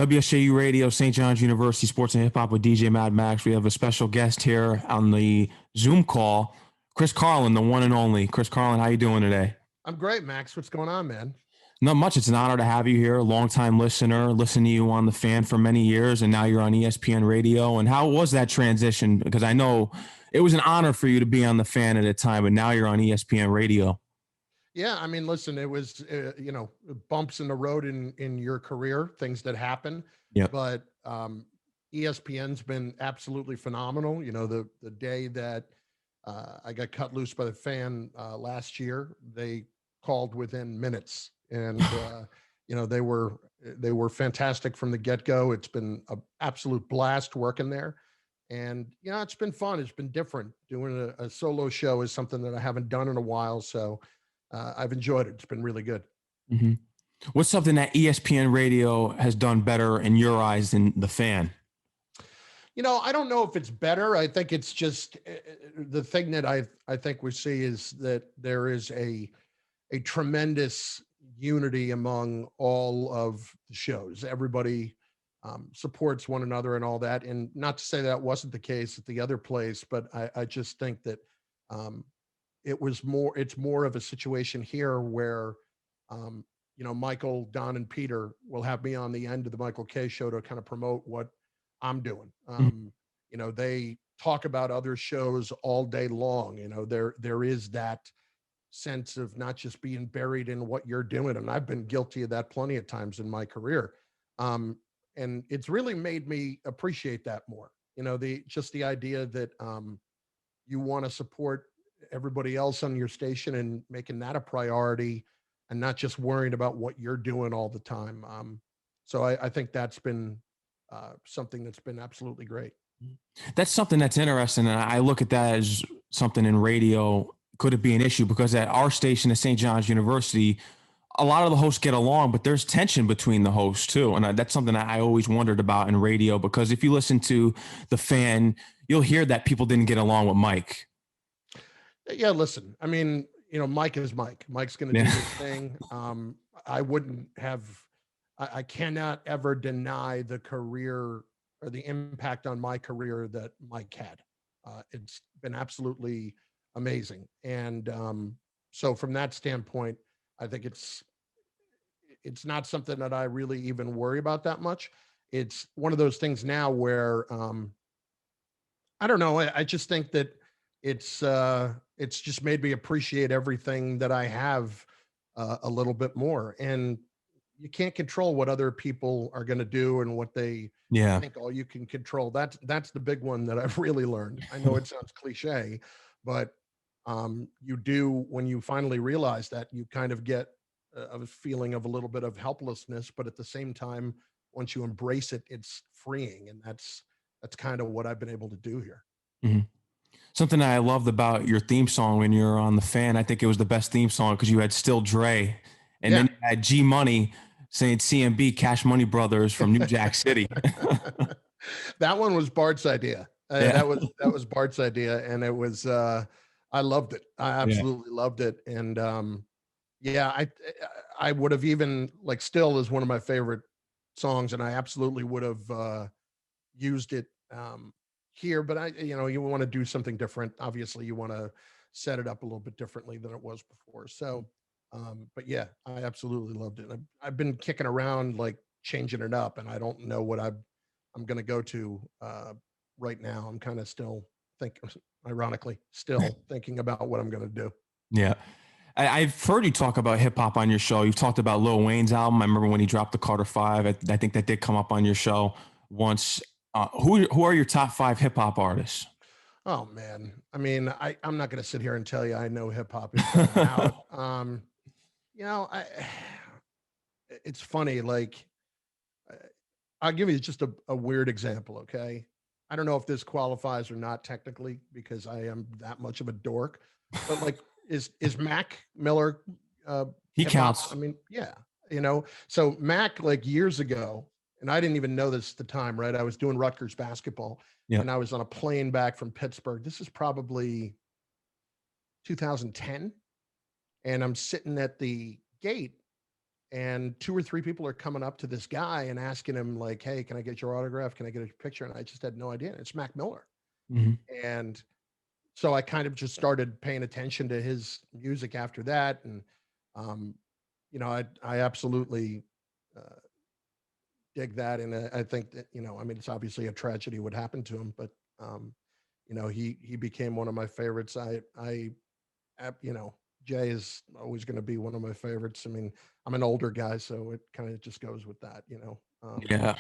WSJU Radio, St. John's University Sports and Hip Hop with DJ Mad Max. We have a special guest here on the Zoom call, Chris Carlin, the one and only. Chris Carlin, how you doing today? I'm great, Max. What's going on, man? Not much. It's an honor to have you here. A longtime listener, listened to you on The Fan for many years, and now you're on ESPN Radio. And how was that transition? Because I know it was an honor for you to be on The Fan at a time, but now you're on ESPN Radio. Yeah, I mean, listen, it was, bumps in the road in your career, things that happen. Yeah. But ESPN's been absolutely phenomenal. You know, the day that I got cut loose by The Fan last year, they called within minutes, and they were fantastic from the get-go. It's been an absolute blast working there, and it's been fun. It's been different. Doing a solo show is something that I haven't done in a while, so I've enjoyed it. It's been really good. Mm-hmm. What's something that ESPN Radio has done better in your eyes than The Fan? I don't know if it's better. I think it's just the thing that I think we see is that there is a tremendous unity among all of the shows. Everybody supports one another and all that. And not to say that wasn't the case at the other place, but I just think that it's more of a situation here where, Michael, Don, and Peter will have me on the end of the Michael K show to kind of promote what I'm doing. They talk about other shows all day long. There is that sense of not just being buried in what you're doing. And I've been guilty of that plenty of times in my career. And it's really made me appreciate that more. The idea that you want to support everybody else on your station and making that a priority and not just worrying about what you're doing all the time. So I think that's been something that's been absolutely great. That's something that's interesting. And I look at that as something in radio. Could it be an issue? Because at our station at St. John's University, a lot of the hosts get along, but there's tension between the hosts too. And that's something that I always wondered about in radio, because if you listen to The Fan, you'll hear that people didn't get along with Mike. Yeah, listen, I mean, Mike is Mike. Mike's going to do his thing. I cannot ever deny the career or the impact on my career that Mike had. It's been absolutely amazing. And so from that standpoint, I think it's not something that I really even worry about that much. It's one of those things now where I don't know. I just think that it's just made me appreciate everything that I have a little bit more. And you can't control what other people are going to do and what they think all you can control. That's the big one that I've really learned. I know it sounds cliche, but you do, when you finally realize that, you kind of get a feeling of a little bit of helplessness, but at the same time, once you embrace it, it's freeing. And that's kind of what I've been able to do here. Mm-hmm. Something that I loved about your theme song when you were on The Fan, I think it was the best theme song because you had Still Dre, and then you had G Money saying CMB, Cash Money Brothers from New Jack City. That one was Bart's idea. That was Bart's idea, and it was I loved it. I absolutely loved it, and I would have even, like, Still is one of my favorite songs, and I absolutely would have used it here, but you want to do something different. Obviously, you want to set it up a little bit differently than it was before. So, but yeah, I absolutely loved it. I've been kicking around, like, changing it up, and I don't know what I'm going to go to right now. I'm kind of still thinking about what I'm going to do. Yeah. I've heard you talk about hip hop on your show. You've talked about Lil Wayne's album. I remember when he dropped the Carter 5. I think that did come up on your show once. Who are your top 5 hip hop artists? Oh man. I mean, I'm not going to sit here and tell you I know hip hop inside out. It's funny. Like, I'll give you just a weird example. Okay. I don't know if this qualifies or not technically because I am that much of a dork, but like, is Mac Miller? He counts. I mean, yeah, so Mac, like, years ago, and I didn't even know this at the time, right? I was doing Rutgers basketball, and I was on a plane back from Pittsburgh. This is probably 2010. And I'm sitting at the gate, and 2 or 3 people are coming up to this guy and asking him like, "Hey, can I get your autograph? Can I get a picture?" And I just had no idea. It's Mac Miller. Mhm. And so I kind of just started paying attention to his music after that. And, um, I absolutely dig that. And I think that, I mean, it's obviously a tragedy what happened to him, but, he became one of my favorites. Jay is always going to be one of my favorites. I mean, I'm an older guy, so it kind of just goes with that. Yeah. But,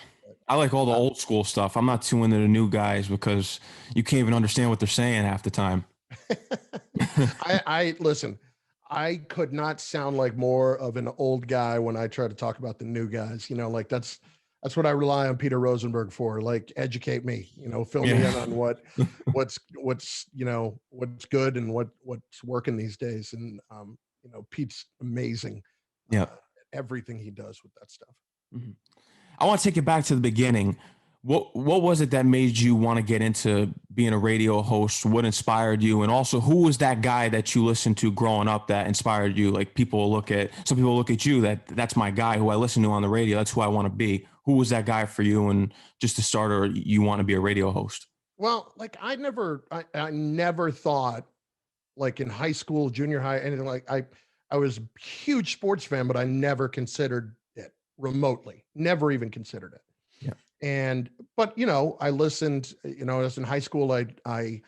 I like all the uh, old school stuff. I'm not too into the new guys because you can't even understand what they're saying half the time. I listen. I could not sound like more of an old guy when I try to talk about the new guys. Like that's what I rely on Peter Rosenberg for. Like, educate me. Fill me in Yeah. on what's good and what's working these days. And Pete's amazing. Yeah. Everything he does with that stuff. Mhm. I want to take it back to the beginning. What was it that made you want to get into being a radio host? What inspired you? And also, who was that guy that you listened to growing up that inspired you? Like, some people look at you that's my guy who I listen to on the radio. That's who I want to be. Who was that guy for you? And just to start, or you want to be a radio host? Well, like I never thought, like in high school, junior high, anything like I was a huge sports fan, but I never considered it remotely. Never even considered it. Yeah. But I listened. I was in high school. I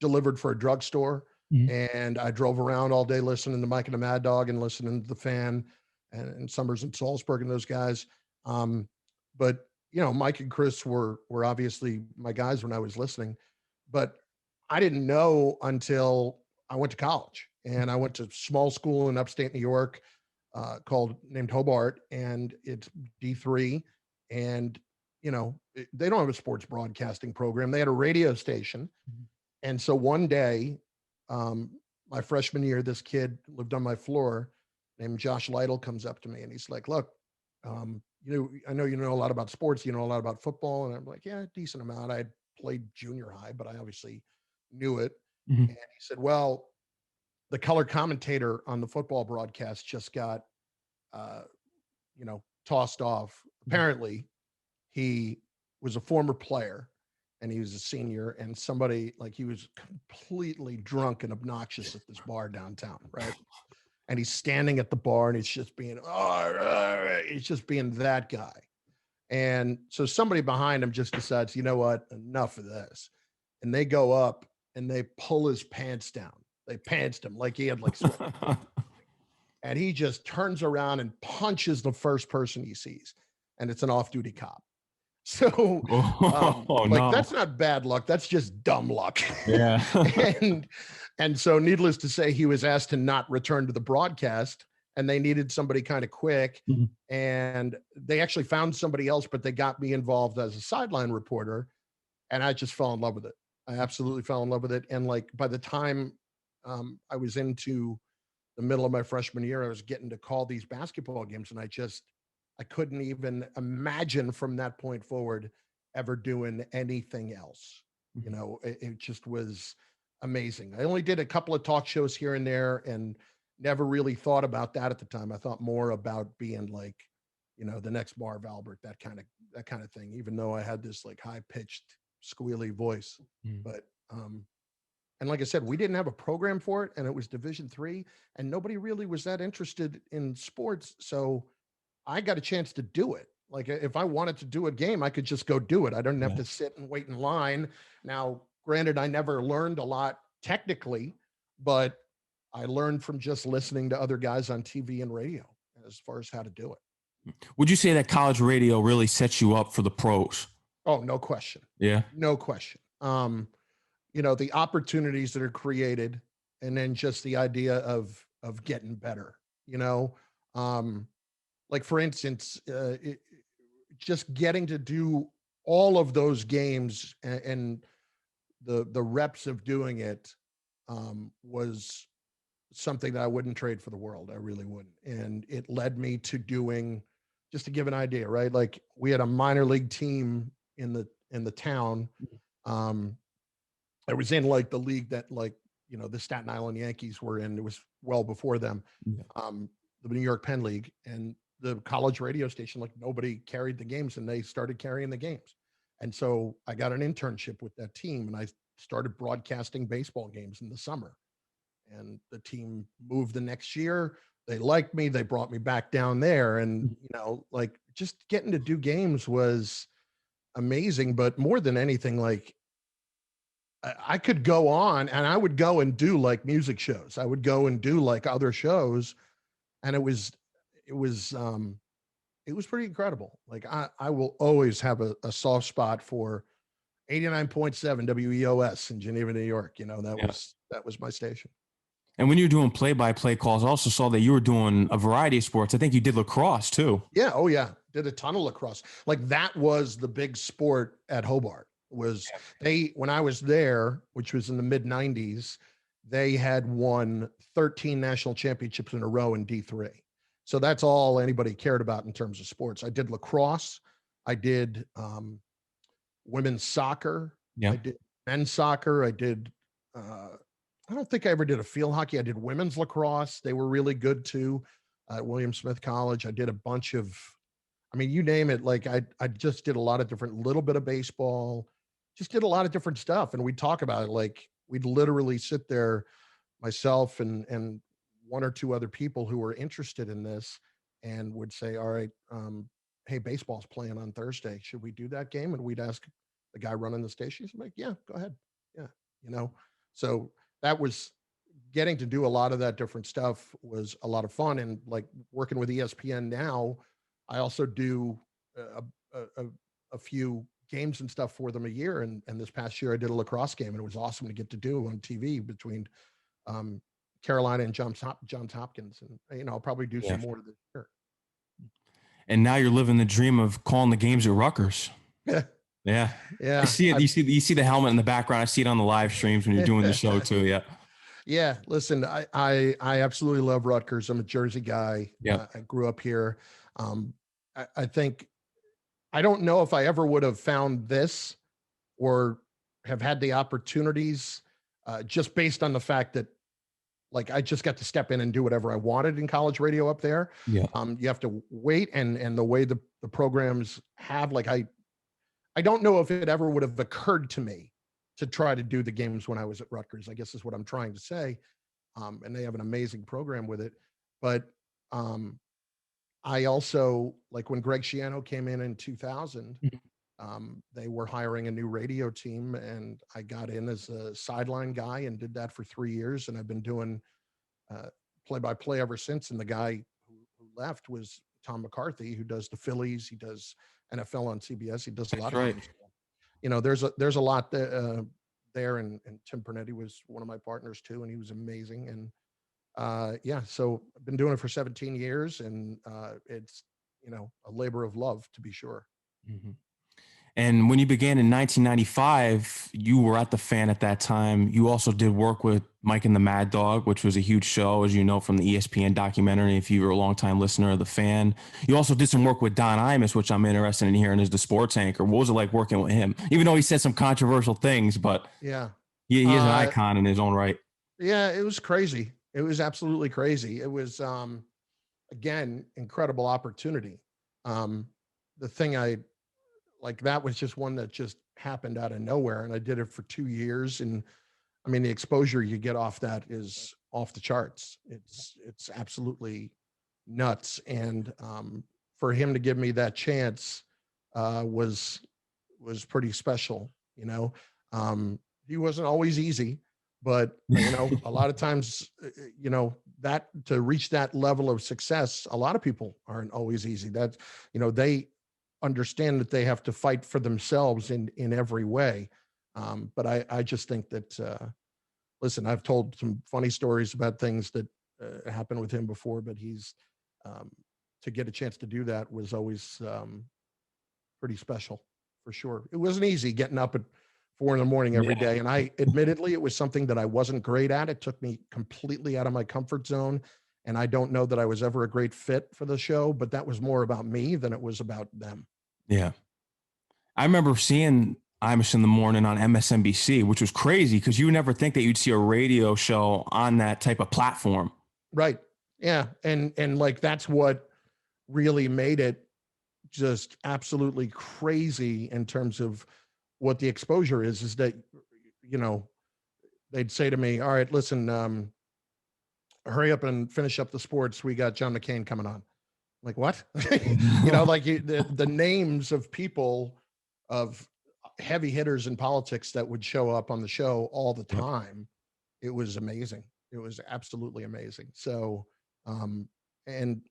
delivered for a drugstore, Mhm. and I drove around all day listening to Mike and the Mad Dog and listening to the Fan and Summers and Salzburg and those guys. But Mike and Chris were obviously my guys when I was listening, but I didn't know until I went to college, and I went to small school in upstate New York, named Hobart, and it's D3. And they don't have a sports broadcasting program. They had a radio station. And so one day, um, my freshman year, this kid lived on my floor named Josh Lytle comes up to me and he's like, "Look, I know you know a lot about sports. You know a lot about football." And I'm like, "Yeah, a decent amount. I played junior high, but I obviously knew it." Mhm. And he said, "Well, the color commentator on the football broadcast just got, tossed off. Apparently, he was a former player and he was a senior, and somebody, like, he was completely drunk and obnoxious at this bar downtown, right? And he's standing at the bar and he's just being that guy. And so somebody behind him just decides, you know what, enough of this. And they go up and they pull his pants down. They pantsed him like he had like sweat. And he just turns around and punches the first person he sees. And it's an off-duty cop. So, Oh like, no. that's not bad luck. That's just dumb luck. Yeah. and and so, needless to say, he was asked to not return to the broadcast, and they needed somebody kind of quick. Mhm. And they actually found somebody else, but they got me involved as a sideline reporter, and I just fell in love with it. I absolutely fell in love with it. And like by the time I was into the middle of my freshman year, I was getting to call these basketball games, and I couldn't even imagine from that point forward ever doing anything else. It just was amazing. I only did a couple of talk shows here and there, and never really thought about that at the time. I thought more about being like, the next Marv Albert, that kind of thing. Even though I had this like high pitched, squealy voice, Mhm. but and like I said, we didn't have a program for it, and it was Division III, and nobody really was that interested in sports. So I got a chance to do it. Like, if I wanted to do a game, I could just go do it. I don't have Yeah. to sit and wait in line. Now, granted, I never learned a lot technically, but I learned from just listening to other guys on TV and radio as far as how to do it. Would you say that college radio really sets you up for the pros? Oh, no question. Yeah. No question. The opportunities that are created, and then just the idea of getting better, um, like for instance, just getting to do all of those games, and the reps of doing it, was something that I wouldn't trade for the world. I really wouldn't. And it led me to doing, just to give an idea, right? Like, we had a minor league team in the town. Um, it was in like the league that, like, the Staten Island Yankees were in. It was well before them. Yeah. Um, the New York Penn League, and the college radio station, like nobody carried the games, and they started carrying the games. And so I got an internship with that team, and I started broadcasting baseball games in the summer. And the team moved the next year. They liked me. They brought me back down there. And, like just getting to do games was amazing. But more than anything, like I could go on and I would go and do like music shows. I would go and do like other shows. And it was pretty incredible. Like I will always have a soft spot for 89.7 WEOS in Geneva, New York. That was my station. And when you're doing play-by-play calls, I also saw that you were doing a variety of sports. I think you did lacrosse too. Yeah. Oh yeah. Did a ton of lacrosse. Like that was the big sport at Hobart. When I was there, which was in the mid 90s, they had won 13 national championships in a row in D3. So that's all anybody cared about in terms of sports. I did lacrosse. I did women's soccer. Yeah. I did men's soccer. I did, I don't think I ever did a field hockey. I did women's lacrosse. They were really good too at William Smith College. I did a bunch of, you name it. Like I just did a lot of different, little bit of baseball, just did a lot of different stuff. And we'd talk about it. Like we'd literally sit there, myself and one or two other people who were interested in this, and would say, all right, hey, baseball's playing on Thursday. Should we do that game? And we'd ask the guy running the station. He's like, yeah, go ahead. Yeah. So that was getting to do a lot of that different stuff was a lot of fun. And like working with ESPN now, I also do a few games and stuff for them a year. And this past year I did a lacrosse game, and it was awesome to get to do on TV between Carolina and Johns Hopkins. And, I'll probably do some more this year. And now you're living the dream of calling the games at Rutgers. Yeah. I see it. You see the helmet in the background. I see it on the live streams when you're doing the show too. Yeah. Yeah. Listen, I absolutely love Rutgers. I'm a Jersey guy. Yeah. I grew up here. I think, I don't know if I ever would have found this or have had the opportunities just based on the fact that like I just got to step in and do whatever I wanted in college radio up there. Yeah. You have to wait, and the way the programs have, like I don't know if it ever would have occurred to me to try to do the games when I was at Rutgers, I guess is what I'm trying to say. And they have an amazing program with it. But I also, like when Greg Schiano came in 2000, they were hiring a new radio team, and I got in as a sideline guy and did that for 3 years. And I've been doing play-by-play ever since. And the guy who left was Tom McCarthy, who does the Phillies. He does NFL on CBS. He does a lot of things. There's a lot there. And Tim Pernetti was one of my partners too, and he was amazing. And so I've been doing it for 17 years, and it's, a labor of love, to be sure. Mm-hmm. And when you began in 1995, you were at the Fan at that time. You also did work with Mike and the Mad Dog, which was a huge show, as you know, from the ESPN documentary, if you were a longtime listener of the Fan. You also did some work with Don Imus, which I'm interested in hearing as the sports anchor. What was it like working with him? Even though he said some controversial things, but yeah, he is an icon in his own right. Yeah, it was crazy. It was absolutely crazy. It was, again, incredible opportunity. The thing that was just one that just happened out of nowhere. And I did it for 2 years. And the exposure you get off that is off the charts. It's absolutely nuts. And for him to give me that chance was pretty special. He wasn't always easy, but a lot of times, that to reach that level of success, a lot of people aren't always easy. That, they understand that they have to fight for themselves in every way. But I just think that, listen, I've told some funny stories about things that happened with him before, but he's, to get a chance to do that was always pretty special, for sure. It wasn't easy getting up at 4 a.m. every day. And admittedly, it was something that I wasn't great at. It took me completely out of my comfort zone. And I don't know that I was ever a great fit for the show, but that was more about me than it was about them. Yeah. I remember seeing Imus in the morning on MSNBC, which was crazy because you would never think that you'd see a radio show on that type of platform. Right. Yeah. And like, that's what really made it just absolutely crazy in terms of what the exposure is that, you know, they'd say to me, all right, listen, hurry up and finish up the sports. We got John McCain coming on. Like, what? You know, like the names of people, of heavy hitters in politics that would show up on the show all the Yep. time. It was amazing. It was absolutely amazing. So, and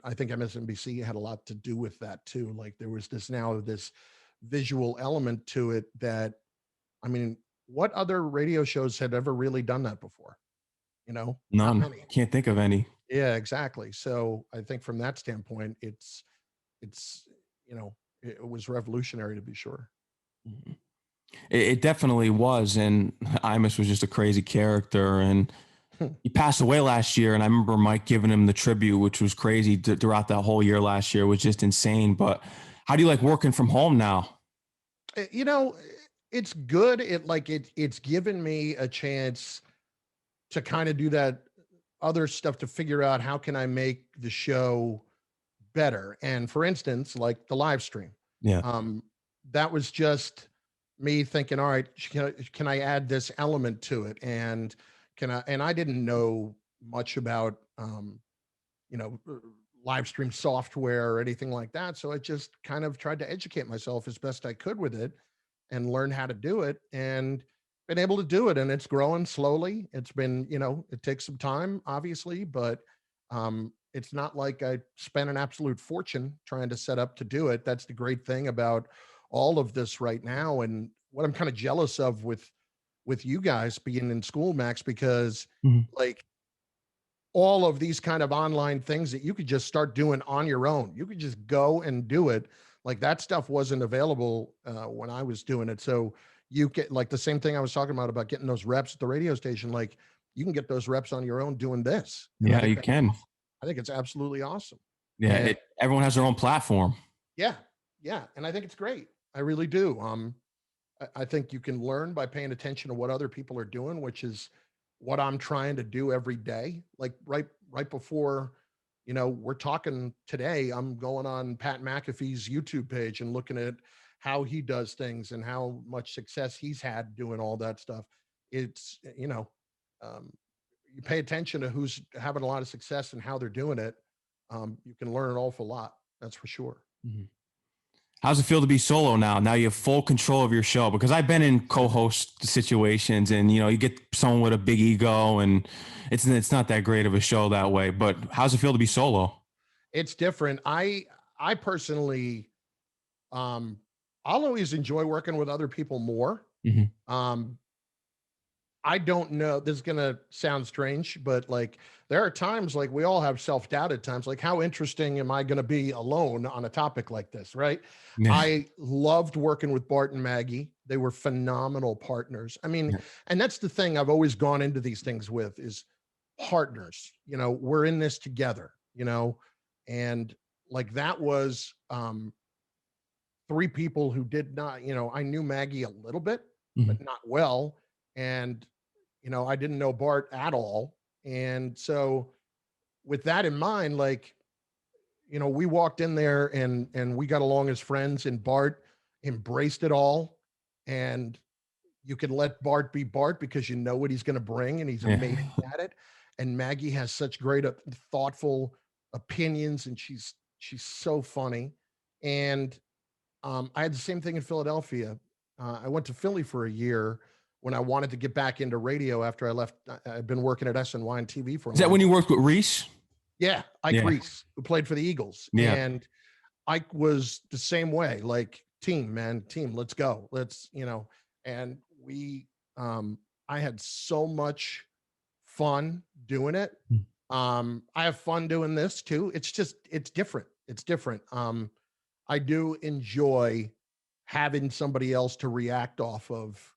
I think MSNBC had a lot to do with that too. Like, there was this visual element to it that, I mean, what other radio shows had ever really done that before? You know, not None. many. Can't think of any. Yeah, exactly. So I think from that standpoint, it's you know, it was revolutionary, to be sure. Mhm. It definitely was. And Imus was just a crazy character. And he passed away last year. And I remember Mike giving him the tribute, which was crazy throughout that whole year last year. It was just insane. But how do you like working from home now? You know, it's good. It's given me a chance to kind of do that other stuff to figure out how can I make the show better. And for instance, like the live stream, Yeah. um, that was just me thinking, all right, can I add this element to it? And and I didn't know much about, you know, live stream software or anything like that. So I just kind of tried to educate myself as best I could with it and learn how to do it, and been able to do it. And it's growing slowly. It's been, you know, it takes some time, obviously, but it's not like I spent an absolute fortune trying to set up to do it. That's the great thing about all of this right now. And what I'm kind of jealous of with you guys being in school, Max, because Mhm. like all of these kind of online things that you could just start doing on your own. You could just go and do it. Like, that stuff wasn't available when I was doing it. So you get, like, the same thing I was talking about getting those reps at the radio station. Like, you can get those reps on your own doing this. And Yeah, you can. I think it's absolutely awesome. Yeah. And Everyone has their own platform. yeah, yeah. And I think it's great. I really do. I think you can learn by paying attention to what other people are doing, which is what I'm trying to do every day. Like, right before, you know, we're talking today, I'm going on Pat McAfee's YouTube page and looking at how he does things and how much success he's had doing all that stuff. It's, you know, um, you pay attention to who's having a lot of success and how they're doing it. You can learn an awful lot. That's for sure. Mhm. How's it feel to be solo now? Now you have full control of your show, because I've been in co-host situations, and you get someone with a big ego, and it's not that great of a show that way. But how's it feel to be solo? It's different. I personally, um, I'll always enjoy working with other people more. Mhm. Um, I don't know. This is gonna sound strange, but like, there are times, like, we all have self-doubt at times. Like, how interesting am I gonna be alone on a topic like this, right? Yeah. I loved working with Bart and Maggie. They were phenomenal partners. I mean, Yeah. and that's the thing I've always gone into these things with, is partners. You know, we're in this together, you know, and like, that was three people who did not, you know, I knew Maggie a little bit, Mhm. but not well. And, you know, I didn't know Bart at all. And so, with that in mind, like, you know, we walked in there and we got along as friends, and Bart embraced it all. And you can let Bart be Bart because you know what he's going to bring, and he's Yeah. amazing at it. And Maggie has such great, thoughtful opinions, and she's so funny. And I had the same thing in Philadelphia. I went to Philly for a year when I wanted to get back into radio after I left. I've been working at SNY and TV for a Is that long when you time. worked with Reese? Yeah, Ike Yeah. Reese, who played for the Eagles. Yeah. And Ike was the same way, like, team, man, team, let's go. Let's, you know, and I had so much fun doing it. Mm. I have fun doing this too. It's different. It's different. I do enjoy having somebody else to react off of,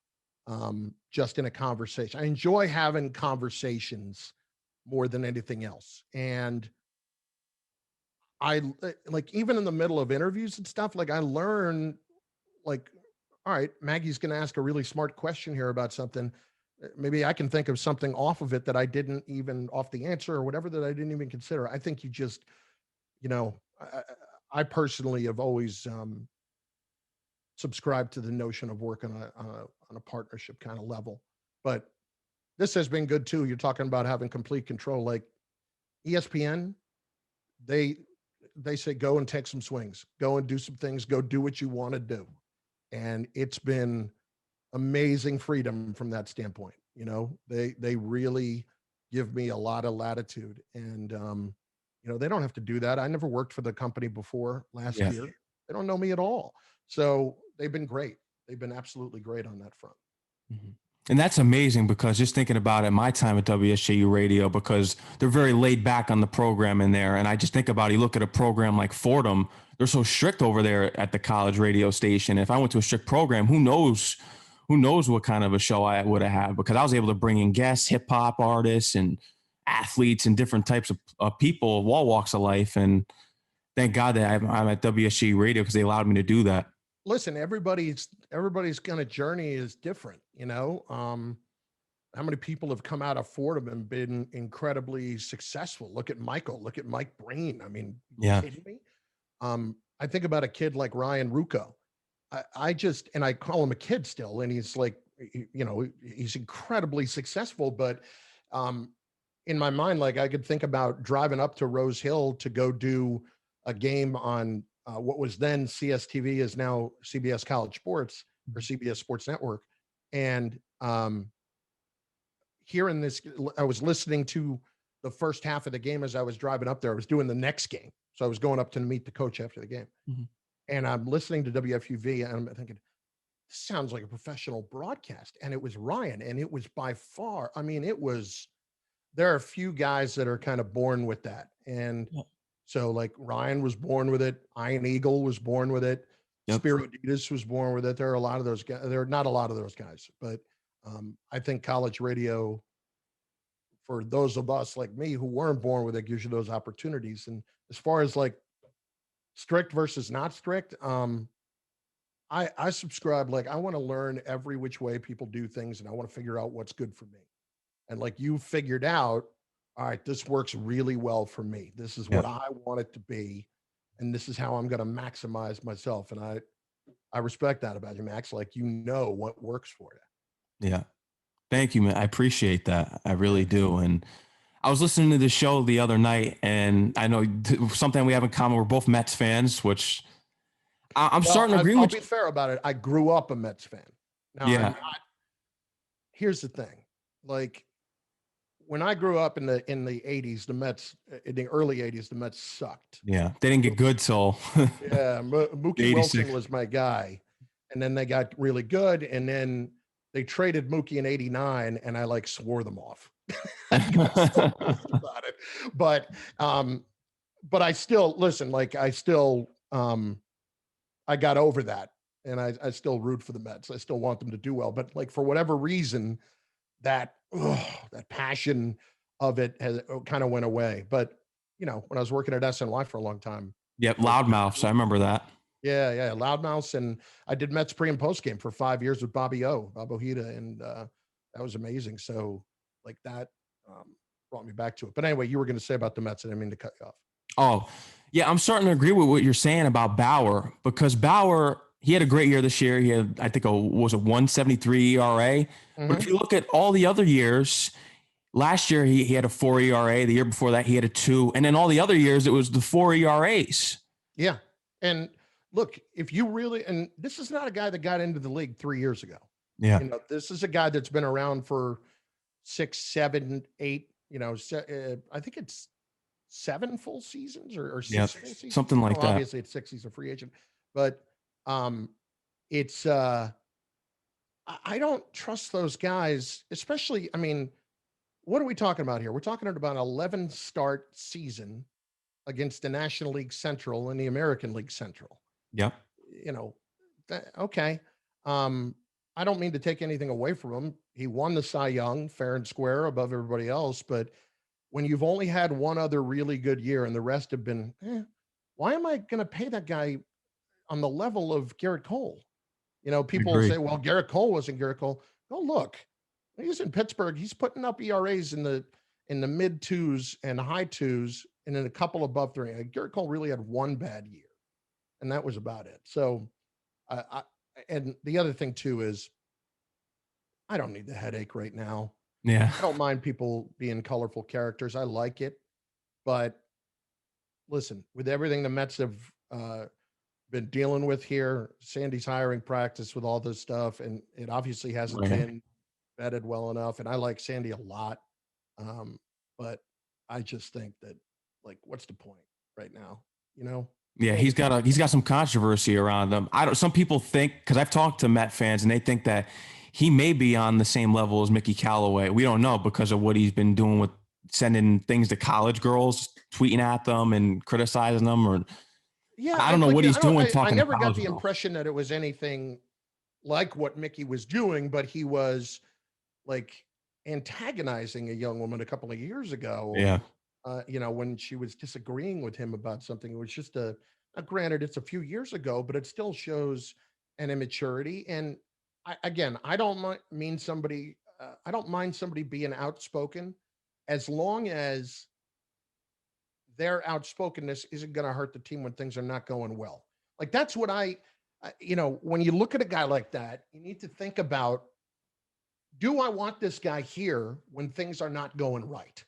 just in a conversation. I enjoy having conversations more than anything else. And like, even in the middle of interviews and stuff, like, I learn, like, all right, Maggie's going to ask a really smart question here about something. maybe I can think of something off of it that I didn't even off the answer or whatever that I didn't even consider. I think you just, you know, I personally have always subscribed to the notion of working on a partnership kind of level. But this has been good too. You're talking about having complete control. Like ESPN, they say go and take some swings, go and do some things, go do what you want to do, and it's been amazing freedom from that standpoint. You know, they really give me a lot of latitude, and you know, they don't have to do that. I never worked for the company before last Yeah. year. They don't know me at all, so they've been great. They've been absolutely great on that front. Mhm. And that's amazing because just thinking about it, my time at WSJU Radio, because they're very laid back on the program in there. And I just think about, you look at a program like Fordham, they're so strict over there at the college radio station. If I went to a strict program, who knows what kind of a show I would have had, because I was able to bring in guests, hip hop artists and athletes and different types of people of all walks of life. And thank God that I'm at WSJU Radio because they allowed me to do that. Listen, everybody's kind of journey is different, you know. How many people have come out of Fordham and been incredibly successful? Look at Michael, look at Mike Breen. I mean, Yeah. kidding me? I think about a kid like Ryan Rucco. I just, and I call him a kid still, and he's like, you know, he's incredibly successful. But in my mind, like I could think about driving up to Rose Hill to go do a game on what was then CSTV, is now CBS College Sports or CBS Sports Network. And hearing this, I was listening to the first half of the game as I was driving up there. I was doing the next game. So I was going up to meet the coach after the game. Mm-hmm. And I'm listening to WFUV and I'm thinking, this sounds like a professional broadcast. And it was Ryan. And it was by far, I mean, there are a few guys that are kind of born with that. And so like Ryan was born with it. Ian Eagle was born with it. Yep. Spiro Ditas was born with it. There are a lot of those guys. There are not a lot of those guys, but I think college radio, for those of us like me who weren't born with it, gives you those opportunities. And as far as like strict versus not strict, I subscribe, like I want to learn every which way people do things, and I want to figure out what's good for me. And like you figured out, all right, this works really well for me. This is what I want it to be, and this is how I'm going to maximize myself. And I respect that about you, Max. Like, you know what works for you. Yeah. Thank you, man. I appreciate that. I really do. And I was listening to the show the other night, and I know something we have in common. We're both Mets fans, which I'm starting to agree with. I'll be fair about it. I grew up a Mets fan. Now, here's the thing. Like, when I grew up in the 80s, the Mets, in the early 80s, the Mets sucked. Yeah. They didn't get good till Mookie Wilson was my guy. And then they got really good. And then they traded Mookie in 89, and I like swore them off. About it. But I still listen, like I still I got over that, and I still root for the Mets. I still want them to do well. But like for whatever reason, that passion of it has kind of went away. But you know, when I was working at SNY for a long time. Yep, Loudmouths. I remember that. Yeah, Loudmouths, and I did Mets pre and post game for 5 years with Bob Ojeda, and that was amazing. So like that brought me back to it. But anyway, you were going to say about the Mets, and I didn't mean to cut you off. Oh, yeah, I'm starting to agree with what you're saying about Bauer, because Bauer, he had a great year this year. He had, I think, was a 1.73 ERA. Mm-hmm. But if you look at all the other years, last year he had a 4 ERA. The year before that he had a 2, and then all the other years it was the 4 ERAs. Yeah, and look, if you really, and this is not a guy that got into the league 3 years ago. Yeah. You know, this is a guy that's been around for 6, 7, 8, you know, I think it's 7 full seasons or 6 full seasons. Something like that. Obviously it's 6, he's a free agent, but it's, I don't trust those guys, especially, I mean, what are we talking about here? We're talking about an 11 start season against the National League Central and the American League Central. Yeah. You know, okay. I don't mean to take anything away from him. He won the Cy Young fair and square above everybody else. But when you've only had one other really good year and the rest have been, why am I going to pay that guy on the level of Garrett Cole? You know, people say, well, Garrett Cole wasn't Garrett Cole. Go look. He's in Pittsburgh. He's putting up ERAs in the mid twos and high twos, and in a couple above three. Garrett Cole really had one bad year, and that was about it. So, and the other thing too is, I don't need the headache right now. Yeah. I don't mind people being colorful characters. I like it, but listen, with everything the Mets have been dealing with here, Sandy's hiring practice with all this stuff, and it obviously hasn't been vetted well enough. And I like Sandy a lot, but I just think that, like, what's the point right now? You know? Yeah, he's got some controversy around him. Some people think, because I've talked to Met fans, and they think that he may be on the same level as Mickey Callaway. We don't know because of what he's been doing with sending things to college girls, tweeting at them and criticizing them, or I don't know what he's doing. I never got the impression that it was anything like what Mickey was doing, but he was like antagonizing a young woman a couple of years ago. Yeah. When she was disagreeing with him about something. It was just granted, it's a few years ago, but it still shows an immaturity. And I don't mind somebody being outspoken, as long as their outspokenness isn't going to hurt the team when things are not going well. Like, that's what when you look at a guy like that, you need to think about, do I want this guy here when things are not going right?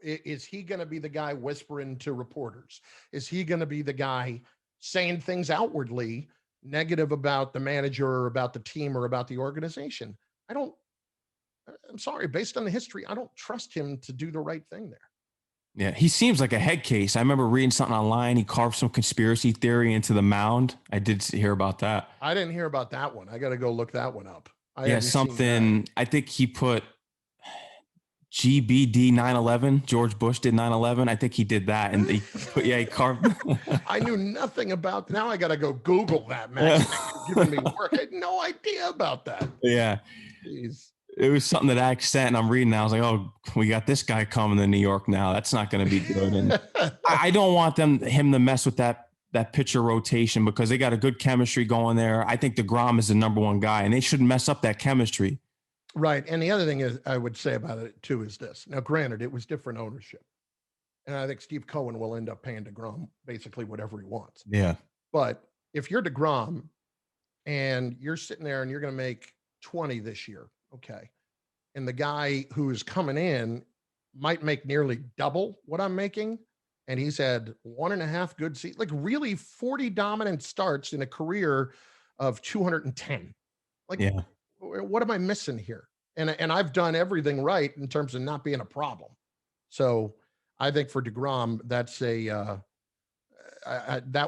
Is he going to be the guy whispering to reporters? Is he going to be the guy saying things outwardly negative about the manager or about the team or about the organization? I'm sorry, based on the history, I don't trust him to do the right thing there. Yeah, he seems like a head case. I remember reading something online. He carved some conspiracy theory into the mound. I did hear about that. I didn't hear about that one. I got to go look that one up. I think he put GBD 9/11. George Bush did 9/11. I think he did that, and he carved. I knew nothing about. Now I got to go Google that, man. You're giving me work. I had no idea about that. Yeah. Jeez. It was something that I sent, and I'm reading now. I was like, oh, we got this guy coming to New York now. That's not going to be good. And I don't want him to mess with that pitcher rotation, because they got a good chemistry going there. I think DeGrom is the number one guy, and they shouldn't mess up that chemistry. Right. And the other thing is, I would say about it too, is this. Now, granted, it was different ownership, and I think Steve Cohen will end up paying DeGrom basically whatever he wants. Yeah. But if you're DeGrom and you're sitting there and you're going to make 20 this year, okay, and the guy who is coming in might make nearly double what I'm making, and he's had 1.5 good seasons, like really 40 dominant starts in a career of 210. Like, yeah. What am I missing here? And I've done everything right in terms of not being a problem. So I think for DeGrom, that's that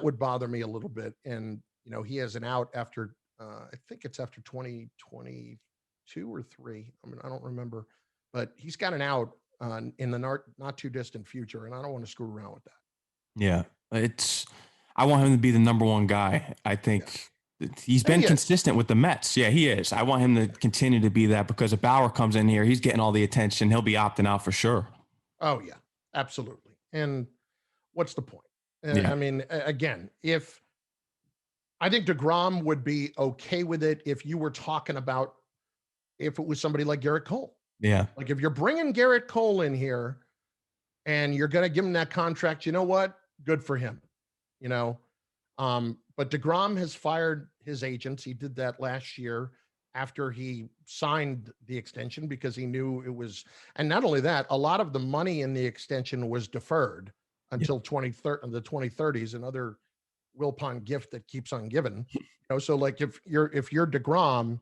would bother me a little bit. And, he has an out after, I think it's after 2022 or 3. I mean, I don't remember, but he's got an out in the not too distant future. And I don't want to screw around with that. Yeah. I want him to be the number one guy. I think. Yeah. He's been consistent with the Mets. Yeah, he is. I want him to continue to be that, because if Bauer comes in here, he's getting all the attention. He'll be opting out for sure. Oh, yeah, absolutely. And what's the point? Yeah. I mean, again, I think DeGrom would be okay with it if you were talking about if it was somebody like Garrett Cole. Yeah. Like, if you're bringing Garrett Cole in here and you're going to give him that contract, you know what? Good for him. But DeGrom has fired his agents. He did that last year after he signed the extension, because he knew it was, and not only that, a lot of the money in the extension was deferred until the 2030s, another Wilpon gift that keeps on giving. So like, if you're DeGrom,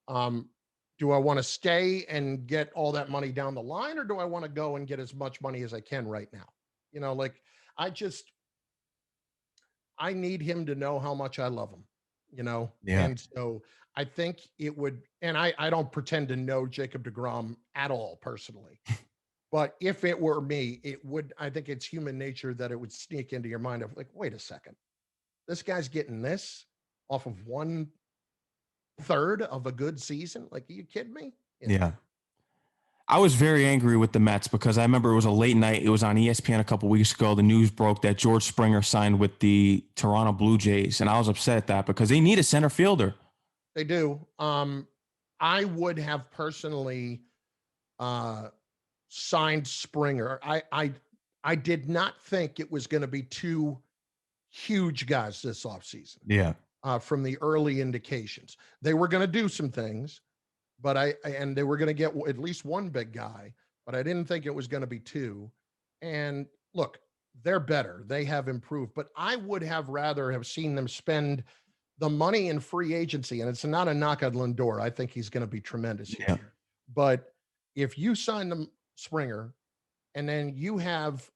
do I want to stay and get all that money down the line, or do I want to go and get as much money as I can right now? I need him to know how much I love him, Yeah. And so I think it would, and I don't pretend to know Jacob DeGrom at all personally, but if it were me, I think it's human nature that it would sneak into your mind of like, wait a second, this guy's getting this off of 1/3 of a good season. Like, are you kidding me? Yeah. I was very angry with the Mets, because I remember it was a late night. It was on ESPN a couple of weeks ago. The news broke that George Springer signed with the Toronto Blue Jays, and I was upset at that, because they need a center fielder. They do. I would have personally signed Springer. I did not think it was going to be two huge guys this offseason. Yeah. From the early indications, they were going to do some things, but and they were going to get at least one big guy, but I didn't think it was going to be two. And look, they're better. They have improved, but I would have rather have seen them spend the money in free agency. And it's not a knock on Lindor. I think he's going to be tremendous here. Yeah. But if you sign them Springer, and then you have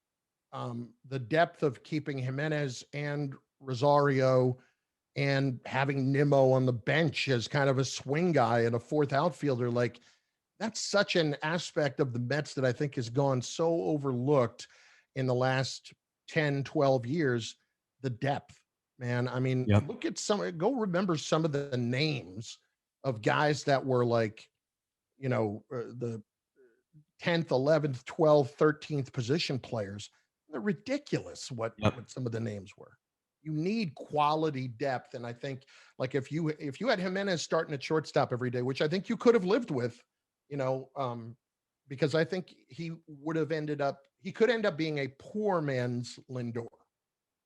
the depth of keeping Jimenez and Rosario and having Nimmo on the bench as kind of a swing guy and a fourth outfielder, like that's such an aspect of the Mets that I think has gone so overlooked in the last 10, 12 years, the depth, man. I mean, Yep. look at go remember some of the names of guys that were like, the 10th, 11th, 12th, 13th position players. They're ridiculous what some of the names were. You need quality depth. And I think like if you had Jimenez starting at shortstop every day, which I think you could have lived with, because I think he could end up being a poor man's Lindor,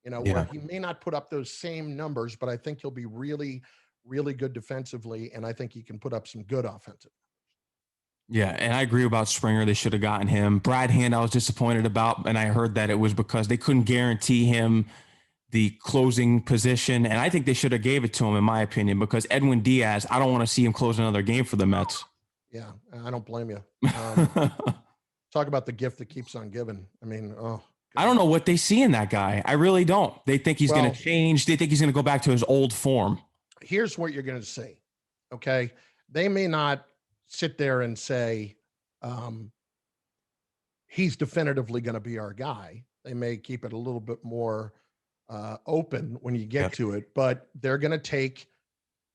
where he may not put up those same numbers, but I think he'll be really, really good defensively. And I think he can put up some good offensive. Yeah, and I agree about Springer. They should have gotten him. Brad Hand, I was disappointed about, and I heard that it was because they couldn't guarantee him the closing position, and I think they should have gave it to him, in my opinion, because Edwin Diaz, I don't want to see him close another game for the Mets. Yeah, I don't blame you. Talk about the gift that keeps on giving. I mean, I don't know what they see in that guy. I really don't. They think he's going to change. They think he's going to go back to his old form. Here's what you're going to see, okay? They may not sit there and say he's definitively going to be our guy. They may keep it a little bit more open when you get to it, but they're going to take,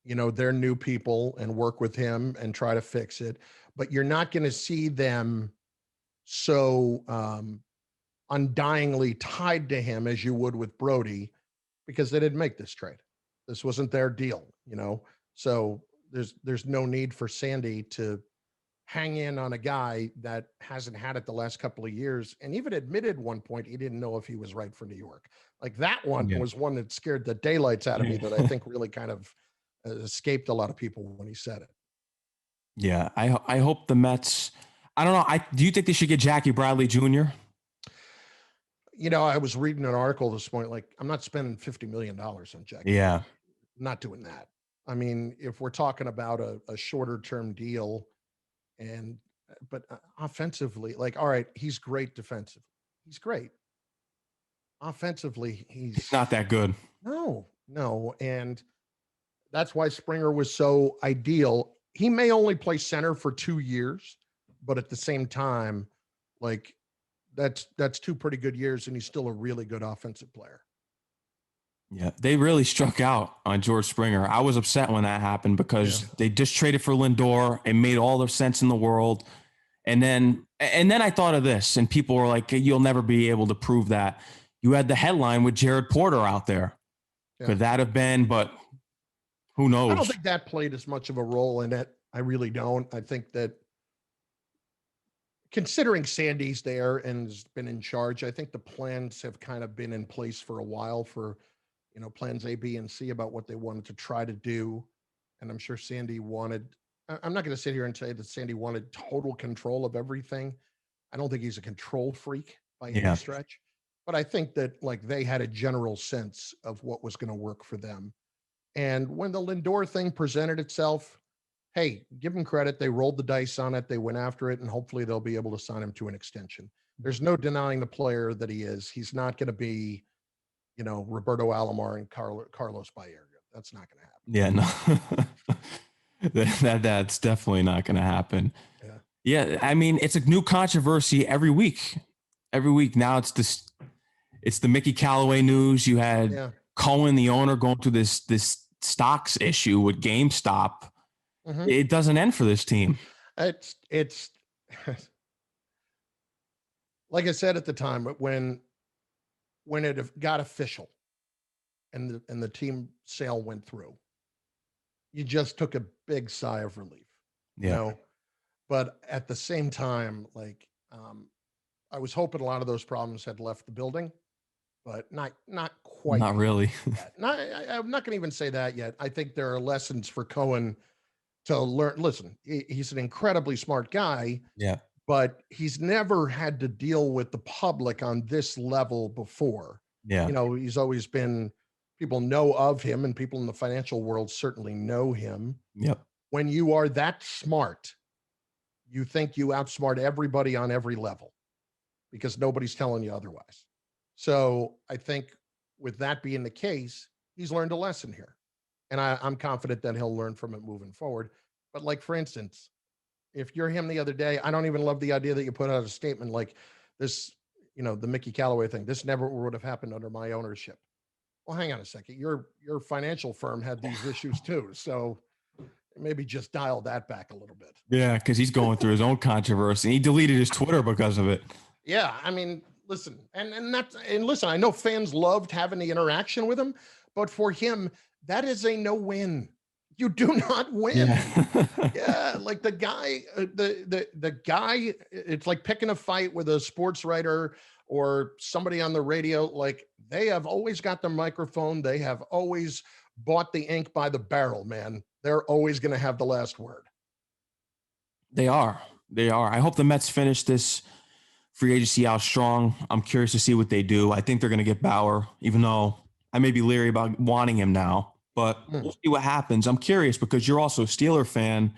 their new people and work with him and try to fix it. But you're not going to see them so undyingly tied to him as you would with Brody, because they didn't make this trade. This wasn't their deal, So there's no need for Sandy to hang in on a guy that hasn't had it the last couple of years, and even admitted one point he didn't know if he was right for New York. Like that one was one that scared the daylights out of me, that I think really kind of escaped a lot of people when he said it. Yeah, I hope the Mets. I don't know. Do you think they should get Jackie Bradley Jr.? I was reading an article this morning. Like, I'm not spending $50 million on Jackie. Yeah, I'm not doing that. I mean, if we're talking about a shorter term deal, but offensively, like, all right, he's great defensively. He's great. Offensively, he's not that good. No. And that's why Springer was so ideal. He may only play center for 2 years, but at the same time, like that's 2 pretty good years, and he's still a really good offensive player. Yeah, they really struck out on George Springer. I was upset when that happened because they just traded for Lindor. It made all the sense in the world. And then I thought of this, and people were like, you'll never be able to prove that. You had the headline with Jared Porter out there. Yeah. Could that have been? But who knows? I don't think that played as much of a role in it. I really don't. I think that considering Sandy's there and has been in charge, I think the plans have kind of been in place for a while for, plans A, B, and C about what they wanted to try to do. And I'm sure Sandy I'm not going to sit here and say that Sandy wanted total control of everything. I don't think he's a control freak by any stretch, but I think that like they had a general sense of what was going to work for them. And when the Lindor thing presented itself, hey, give them credit. They rolled the dice on it. They went after it, and hopefully they'll be able to sign him to an extension. There's no denying the player that he is. He's not going to be, Roberto Alomar and Carlos Baerga. That's not going to happen. Yeah, no. That's definitely not going to happen. Yeah. I mean, it's a new controversy every week. Now it's the Mickey Callaway news. You had Cohen, the owner, going through this stocks issue with GameStop. Mm-hmm. It doesn't end for this team. It's like I said at the time, when it got official and the team sale went through, you just took a big sigh of relief. you know, but at the same time, like, I was hoping a lot of those problems had left the building, but not quite Not really. yet. I'm not going to even say that yet. I think there are lessons for Cohen to learn. Listen, he's an incredibly smart guy, Yeah. but he's never had to deal with the public on this level before. Yeah. You know, he's always been, people know of him, and people in the financial world certainly know him. Yep. When you are that smart, you think you outsmart everybody on every level because nobody's telling you otherwise. So I think with that being the case, he's learned a lesson here. And I'm confident that he'll learn from it moving forward. But like, for instance, if you're him the other day, I don't even love the idea that you put out a statement like this, you know, the Mickey Callaway thing. This never would have happened under my ownership. Well, hang on a second. Your financial firm had these issues too. So maybe just dial that back a little bit. Yeah, because he's going through his own controversy. He deleted his Twitter because of it. Yeah, I mean, listen, and listen, I know fans loved having the interaction with him, but for him, that is a no-win. You do not win. Yeah. Yeah, like the guy, the guy, it's like picking a fight with a sports writer or somebody on the radio. Like, they have always got the microphone. They have always bought the ink by the barrel, man. They're always going to have the last word. They are. I hope the Mets finish this free agency out strong. I'm curious to see what they do. I think they're going to get Bauer, even though I may be leery about wanting him now, but we'll see what happens. I'm curious because you're also a Steeler fan.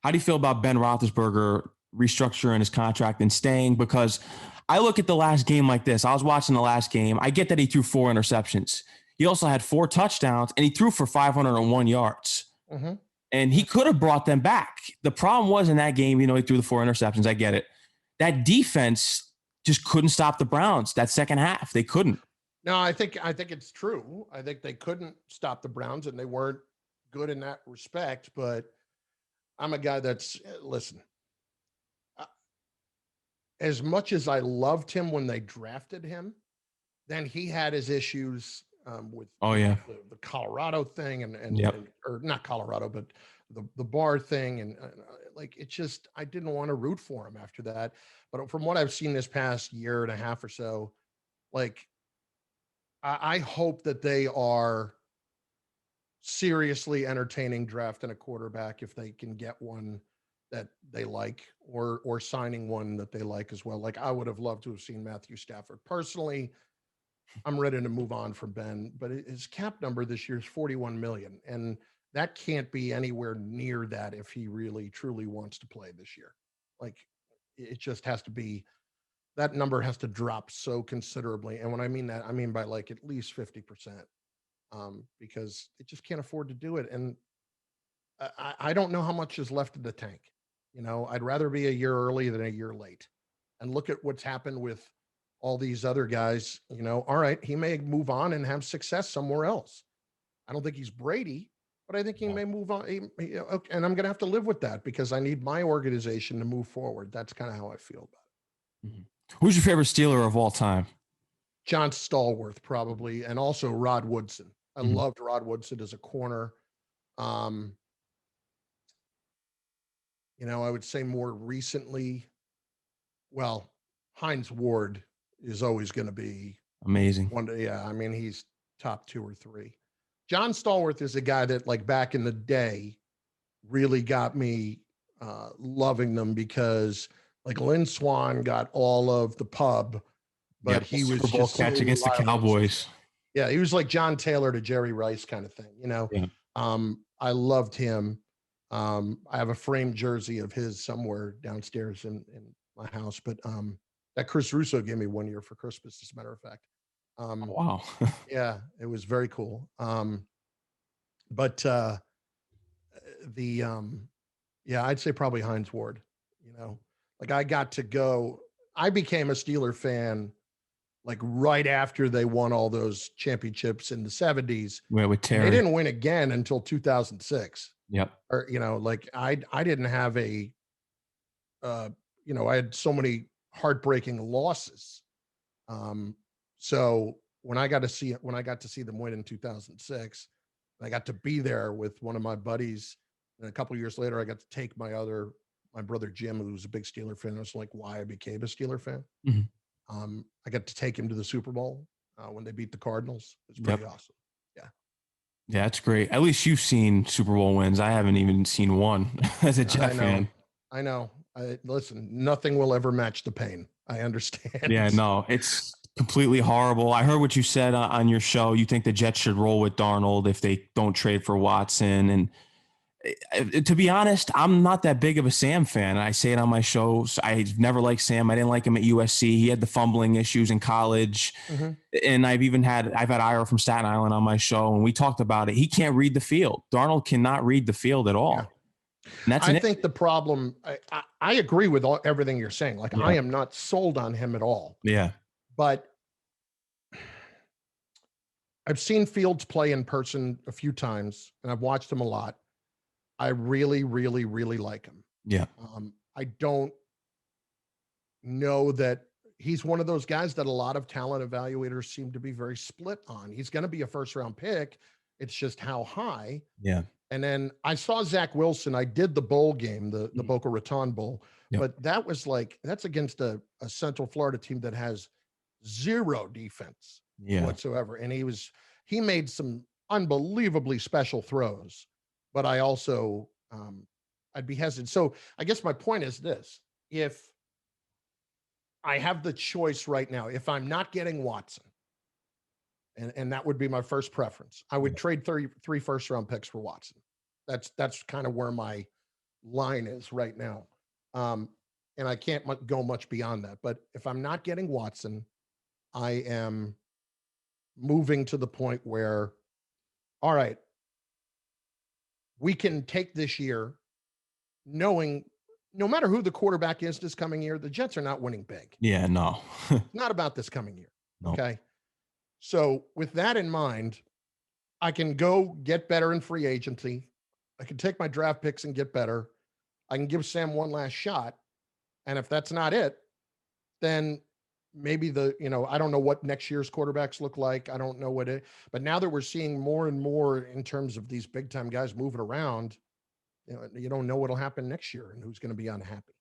How do you feel about Ben Roethlisberger restructuring his contract and staying? Because I look at the last game like this. I was watching the last game. I get that he threw 4 interceptions. He also had 4 touchdowns, and he threw for 501 yards. Mm-hmm. And he could have brought them back. The problem was in that game, you know, he threw the 4 interceptions. I get it. That defense just couldn't stop the Browns that second half. They couldn't. No, I think it's true. I think they couldn't stop the Browns, and they weren't good in that respect. But I'm a guy that's, listen, as much as I loved him when they drafted him, then he had his issues with the Colorado thing and or not Colorado, but the bar thing. And like, it just, I didn't want to root for him after that. But from what I've seen this past year and a half or so, like, I hope that they are seriously entertaining drafting a quarterback if they can get one that they like, or signing one that they like as well. Like, I would have loved to have seen Matthew Stafford. Personally, I'm ready to move on from Ben, but his cap number this year is 41 million. And that can't be anywhere near that if he really truly wants to play this year. Like, it just has to be, that number has to drop so considerably. And when I mean that, I mean by like at least 50%, because it just can't afford to do it. And I don't know how much is left in the tank. You know, I'd rather be a year early than a year late. And look at what's happened with all these other guys. You know, all right, he may move on and have success somewhere else. I don't think he's Brady, but I think he may move on. And I'm going to have to live with that because I need my organization to move forward. That's kind of how I feel about it. Mm-hmm. Who's your favorite Steeler of all time? John Stallworth, probably, and also Rod Woodson. I loved Rod Woodson as a corner. You know, I would say more recently, well, Hines Ward is always going to be amazing. One day, yeah, I mean, he's top 2 or 3. John Stallworth is a guy that, like, back in the day, really got me loving them because, like, Lynn Swann got all of the pub, but he was Super Bowl just catch against the Cowboys. Yeah, he was like John Taylor to Jerry Rice kind of thing, you know. Yeah. I loved him. I have a framed jersey of his somewhere downstairs in my house, but that Chris Russo gave me one year for Christmas, as a matter of fact. Wow. Yeah, it was very cool. Yeah, I'd say probably Hines Ward. You know, like, I became a Steeler fan like right after they won all those championships in the 70s. Yeah, with Terry. They didn't win again until 2006. Yep. Or, you know, like I didn't have I had so many heartbreaking losses. So when I got to see them win in 2006, I got to be there with one of my buddies And a couple of years later, I got to take my brother Jim, who's a big Steeler fan. That's like why I became a Steeler fan. Mhm. I got to take him to the Super Bowl when they beat the Cardinals. It's Yep. pretty awesome. Yeah. Yeah, that's great. At least you've seen Super Bowl wins. I haven't even seen one as a Jet fan. I know. Listen, nothing will ever match the pain. I understand. Yeah, no, it's completely horrible. I heard what you said on your show. You think the Jets should roll with Darnold if they don't trade for Watson. And to be honest, I'm not that big of a Sam fan. I say it on my shows. I never liked Sam. I didn't like him at USC. He had the fumbling issues in college. Mm-hmm. And I've had Ira from Staten Island on my show, and we talked about it. He can't read the field. Darnold cannot read the field at all. Yeah. And that's I think the problem, I agree with everything you're saying. Like, I am not sold on him at all. Yeah. But I've seen Fields play in person a few times, and I've watched him a lot. I really, really, really like him. Yeah. I don't know that he's one of those guys that a lot of talent evaluators seem to be very split on. He's going to be a first-round pick. It's just how high. Yeah. And then I saw Zach Wilson. I did the bowl game, the Boca Raton Bowl, but that's against a Central Florida team that has zero defense whatsoever. And he made some unbelievably special throws. But I also, I'd be hesitant. So I guess my point is this: if I have the choice right now, if I'm not getting Watson, and that would be my first preference, I would trade 3 first-round picks for Watson. That's kind of where my line is right now. And I can't go much beyond that. But if I'm not getting Watson, I am moving to the point where, all right, we can take this year knowing no matter who the quarterback is this coming year, the Jets are not winning big. Yeah, no. Not about this coming year. No. Okay. So with that in mind, I can go get better in free agency. I can take my draft picks and get better. I can give Sam one last shot. And if that's not it, then maybe I don't know what next year's quarterbacks look like. I don't know but now that we're seeing more and more in terms of these big time guys moving around, you don't know what'll happen next year and who's going to be unhappy.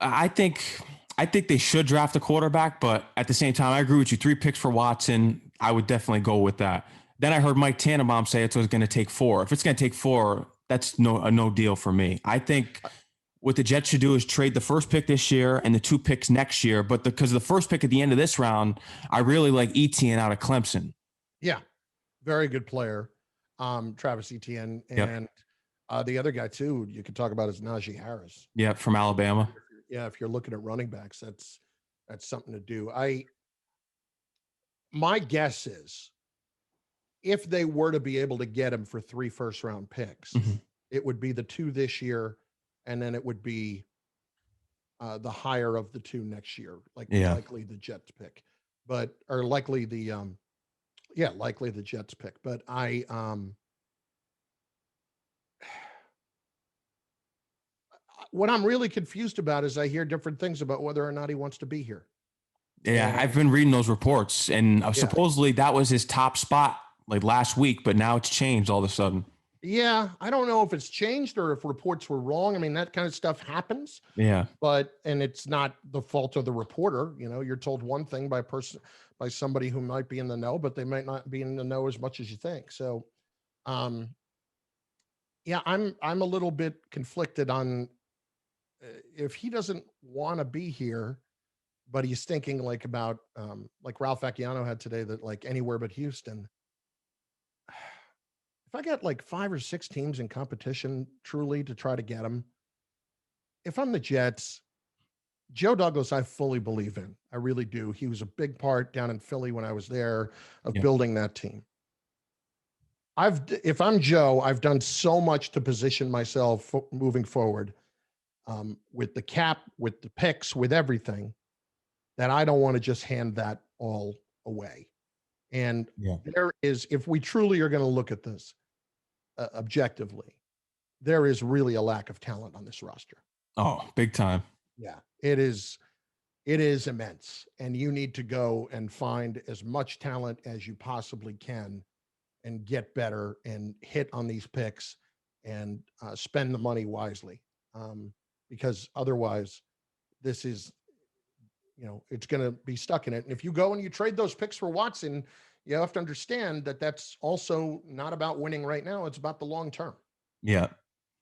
I think they should draft a quarterback, but at the same time, I agree with you. 3 picks for Watson, I would definitely go with that. Then I heard Mike Tannenbaum say it's going to take 4. If it's going to take 4, that's no deal for me. I think what the Jets should do is trade the first pick this year and the 2 picks next year. But because the first pick at the end of this round, I really like Etienne out of Clemson. Yeah, very good player, Travis Etienne, and the other guy too you could talk about is Najee Harris. Yeah, from Alabama. Yeah, if you're looking at running backs, that's something to do. My guess is, if they were to be able to get him for 3 first-round picks, it would be the 2 this year, and then it would be the higher of the 2 next year, likely the Jets pick, likely the Jets pick. But what I'm really confused about is I hear different things about whether or not he wants to be here. Yeah, I've been reading those reports, and supposedly that was his top spot like last week, but now it's changed all of a sudden. Yeah, I don't know if it's changed or if reports were wrong. I mean, that kind of stuff happens. Yeah. And it's not the fault of the reporter. You're told one thing by somebody who might be in the know, but they might not be in the know as much as you think. So, I'm a little bit conflicted on if he doesn't want to be here, but he's thinking about like Ralph Acciano had today, that like anywhere but Houston. If I get like 5 or 6 teams in competition truly to try to get him, if I'm the Jets, Joe Douglas, I fully believe in. I really do. He was a big part down in Philly when I was there of building that team. If I'm Joe, I've done so much to position myself moving forward with the cap, with the picks, with everything, that I don't want to just hand that all away. And there is, if we truly are going to look at this objectively, there is really a lack of talent on this roster. Oh, big time. Yeah, it is immense. And you need to go and find as much talent as you possibly can and get better and hit on these picks and spend the money wisely. Because otherwise this is, it's going to be stuck in it. And if you go and you trade those picks for Watson, you have to understand that that's also not about winning right now. It's about the long term. Yeah.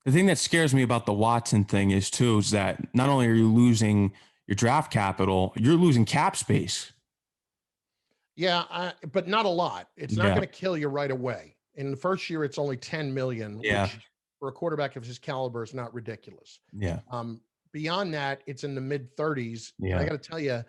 The thing that scares me about the Watson thing is that not only are you losing your draft capital, you're losing cap space. Yeah, but not a lot. It's not going to kill you right away. In the first year, it's only $10 million, which for a quarterback of his caliber is not ridiculous. Yeah. Beyond that, it's in the mid 30s. Yeah. And I got to tell you,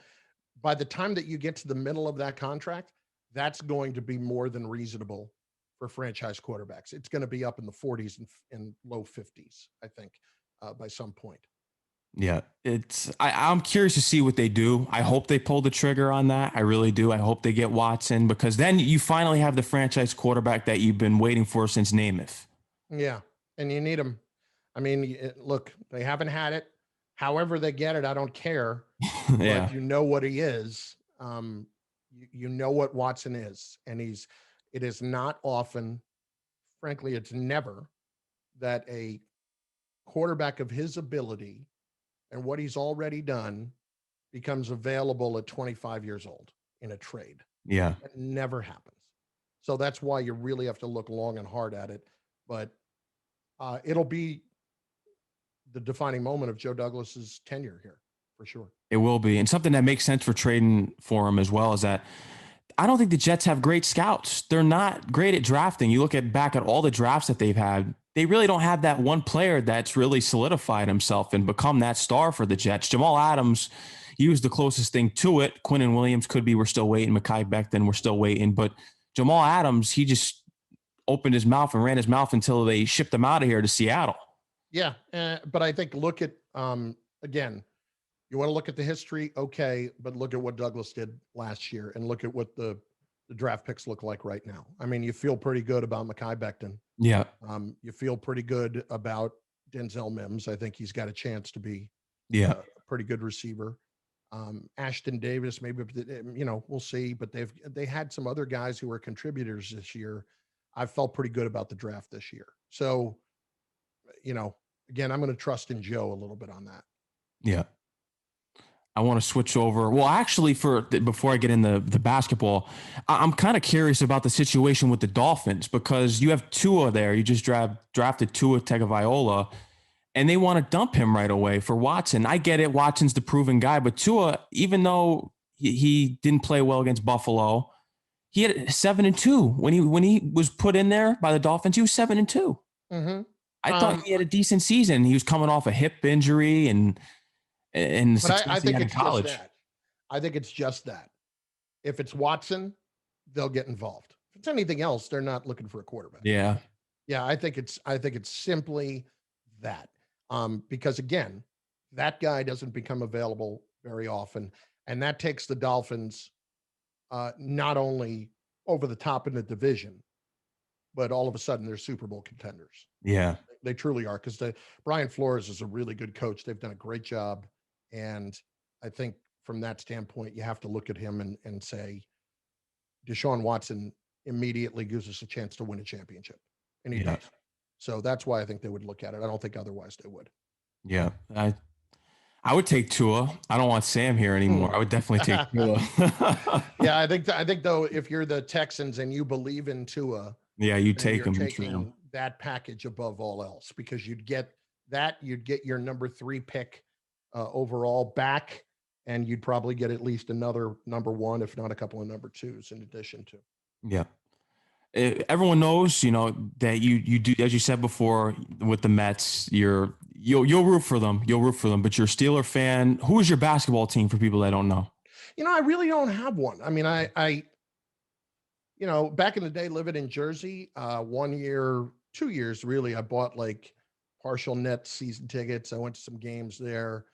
by the time that you get to the middle of that contract, that's going to be more than reasonable for franchise quarterbacks. It's going to be up in the 40s and low 50s, I think, by some point. Yeah, I'm curious to see what they do. I hope they pull the trigger on that. I really do. I hope they get Watson, because then you finally have the franchise quarterback that you've been waiting for since Namath. Yeah, and you need him. I mean, look, they haven't had it. However they get it, I don't care. Yeah. But you know what he is. You know what Watson is. And it is not often, frankly, it's never, that a quarterback of his ability and what he's already done becomes available at 25 years old in a trade. Yeah. It never happens. So that's why you really have to look long and hard at it. But it'll be the defining moment of Joe Douglas's tenure here, for sure. It will be. And something that makes sense for trading for him as well is that I don't think the Jets have great scouts. They're not great at drafting. You look back at all the drafts that they've had, they really don't have that one player that's really solidified himself and become that star for the Jets. Jamal Adams, he was the closest thing to it. Quinnen Williams could be. We're still waiting. Mekhi Becton, we're still waiting. But Jamal Adams, he just opened his mouth and ran his mouth until they shipped him out of here to Seattle. Yeah, but I think look at, again, you want to look at the history, okay, but look at what Douglas did last year and look at what the draft picks look like right now. I mean, you feel pretty good about Mekhi Becton. Yeah. You feel pretty good about Denzel Mims. I think he's got a chance to be a pretty good receiver. Ashton Davis, maybe, we'll see, but they had some other guys who were contributors this year. I felt pretty good about the draft this year. So, again, I'm going to trust in Joe a little bit on that. Yeah. I want to switch over. Well, actually, before I get into the basketball, I'm kind of curious about the situation with the Dolphins, because you have Tua there. You just drafted Tua Tagovailoa, and they want to dump him right away for Watson. I get it. Watson's the proven guy, but Tua, even though he didn't play well against Buffalo, he had 7-2 when he was put in there by the Dolphins. He was 7-2. Mm-hmm. I thought he had a decent season. He was coming off a hip injury and the success I think he had in it's college. just that. I think it's just that. If it's Watson, they'll get involved. If it's anything else, they're not looking for a quarterback. Yeah. Yeah, I think it's simply that. Because again, that guy doesn't become available very often, and that takes the Dolphins not only over the top in the division, but all of a sudden they're Super Bowl contenders. Yeah. They truly are, because Brian Flores is a really good coach. They've done a great job. And I think from that standpoint, you have to look at him and say, Deshaun Watson immediately gives us a chance to win a championship. And he does. So that's why I think they would look at it. I don't think otherwise they would. Yeah. I would take Tua. I don't want Sam here anymore. I would definitely take Tua. Yeah, I think though, if you're the Texans and you believe in Tua, yeah, you take him. Taking that package above all else, because you'd get your number 3 pick overall back, and you'd probably get at least another number 1, if not a couple of number 2s in addition to. Yeah. Everyone knows, that you do, as you said before, with the Mets, you'll root for them. You'll root for them, but you're a Steeler fan. Who is your basketball team for people that don't know? I really don't have one. I mean, I back in the day, living in Jersey, 1 year, 2 years, really, I bought like partial net season tickets. I went to some games there.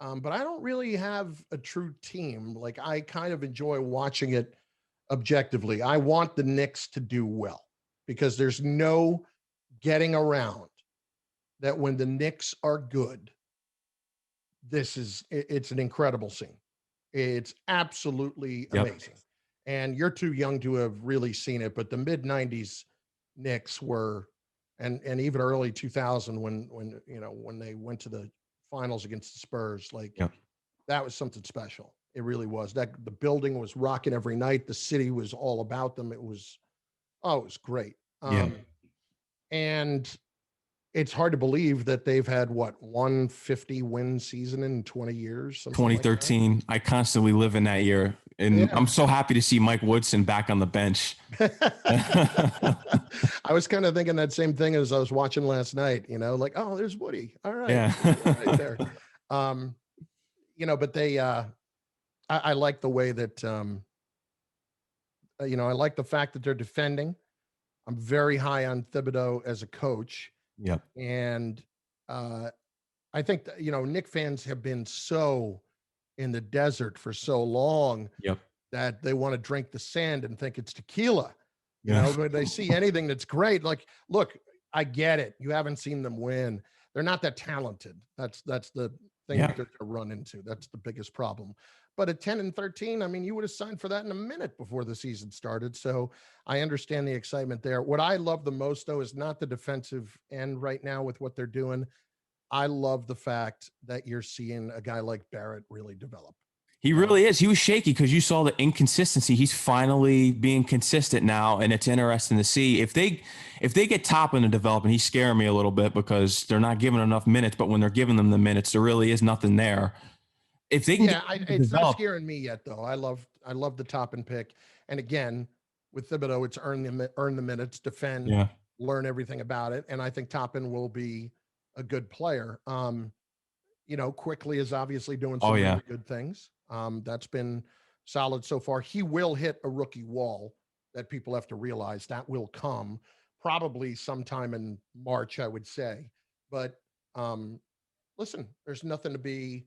But I don't really have a true team. Like, I kind of enjoy watching it objectively. I want the Knicks to do well, because there's no getting around that when the Knicks are good, it's an incredible scene. It's absolutely amazing. and you're too young to have really seen it, but the mid 90s Knicks were, and even early 2000 when they went to the finals against the Spurs, like Yep. that was something special. It really was. That the building was rocking every night. The city was all about them. It was great. Yeah. And it's hard to believe that they've had what 150 win season in 20 years. 2013. Like I constantly live in that year, and I'm so happy to see Mike Woodson back on the bench. I was kind of thinking that same thing as I was watching last night. Like, oh, there's Woody. All right, yeah, right there. But they, I like the way that, I like the fact that they're defending. I'm very high on Thibodeau as a coach. Yep. And I think that, Knick fans have been so in the desert for so long Yep. that they want to drink the sand and think it's tequila. Yeah. When they see anything that's great, like, look, I get it. You haven't seen them win. They're not that talented. That's the thing that they're going to run into. That's the biggest problem. But at 10-13, I mean, you would have signed for that in a minute before the season started. So I understand the excitement there. What I love the most, though, is not the defensive end right now with what they're doing. I love the fact that you're seeing a guy like Barrett really develop. He really is. He was shaky because you saw the inconsistency. He's finally being consistent now, and it's interesting to see if they get Toppin to develop. And he's scaring me a little bit because they're not giving enough minutes. But when they're giving them the minutes, there really is nothing there. If they can, it's not scaring me yet, though. I love the Toppin pick, and again with Thibodeau, it's earn the minutes, defend, learn everything about it, and I think Toppin will be a good player. Quickly is obviously doing some really good things. That's been solid so far. He will hit a rookie wall that people have to realize that will come probably sometime in March, I would say. But listen, there's nothing to be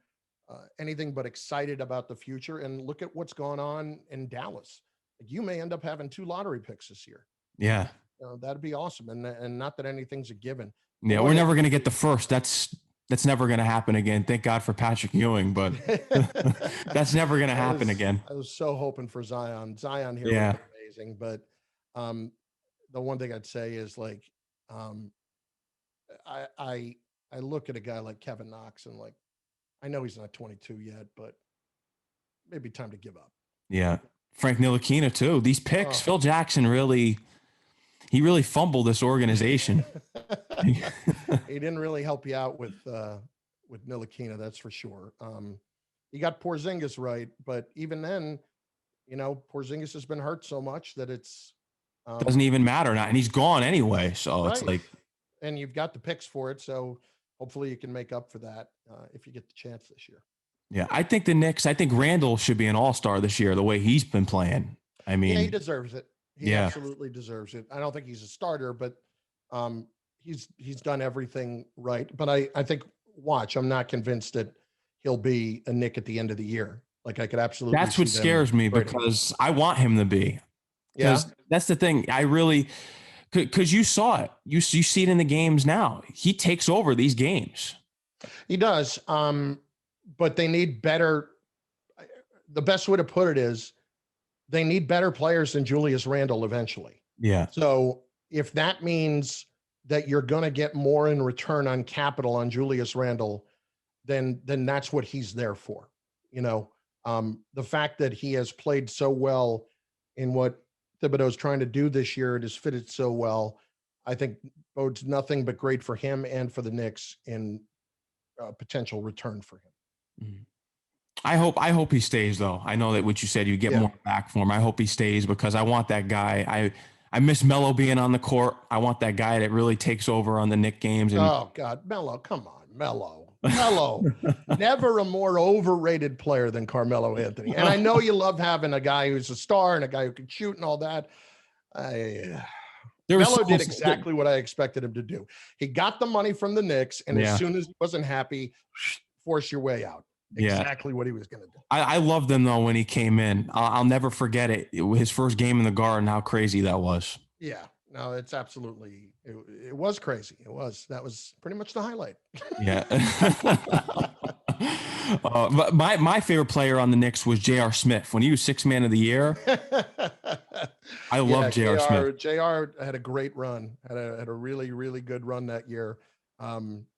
anything but excited about the future. And look at what's going on in Dallas. You may end up having 2 lottery picks this year. Yeah. That'd be awesome. And not that anything's a given. Yeah, we're never going to get the first. That's never going to happen again. Thank God for Patrick Ewing, but that's never going to happen again. I was so hoping for Zion. Zion here was amazing, but the one thing I'd say is like I look at a guy like Kevin Knox and like I know he's not 22 yet, but maybe time to give up. Yeah, Frank Ntilikina too. These picks, Phil Jackson really fumbled this organization. He didn't really help you out with Ntilikina, that's for sure. He got Porzingis right, but even then, Porzingis has been hurt so much that it's doesn't even matter now, and he's gone anyway. So it's like, and you've got the picks for it, so hopefully you can make up for that if you get the chance this year. Yeah, I think the Knicks. I think Randall should be an all-star this year. The way he's been playing, I mean, he deserves it. He absolutely deserves it. I don't think he's a starter, but he's done everything right. But I think, I'm not convinced that he'll be a Knick at the end of the year. Like I could absolutely. That's what scares me because I want him to be. Because that's the thing. I really, because you saw it. You see it in the games now. He takes over these games. He does. But they need better. The best way to put it is they need better players than Julius Randle eventually. Yeah. So if that means that you're going to get more in return on capital on Julius Randle, then that's what he's there for. The fact that he has played so well in what Thibodeau's trying to do this year, it has fitted so well, I think bodes nothing but great for him and for the Knicks in potential return for him. Mm-hmm. I hope he stays though. I know that what you said, you get more back for him. I hope he stays because I want that guy. I miss Melo being on the court. I want that guy that really takes over on the Knick games. And oh God, Melo, come on, Melo, never a more overrated player than Carmelo Anthony. And I know you love having a guy who's a star and a guy who can shoot and all that. Melo did exactly what I expected him to do. He got the money from the Knicks, and as soon as he wasn't happy, force your way out. Exactly what he was going to do. I loved him though when he came in. I'll never forget it. His first game in the Garden, how crazy that was. Yeah, no, it's absolutely. It was crazy. That was pretty much the highlight. Yeah. But my favorite player on the Knicks was J.R. Smith. When he was sixth man of the year, I love J.R. Smith. JR had a great run, had a really, really good run that year.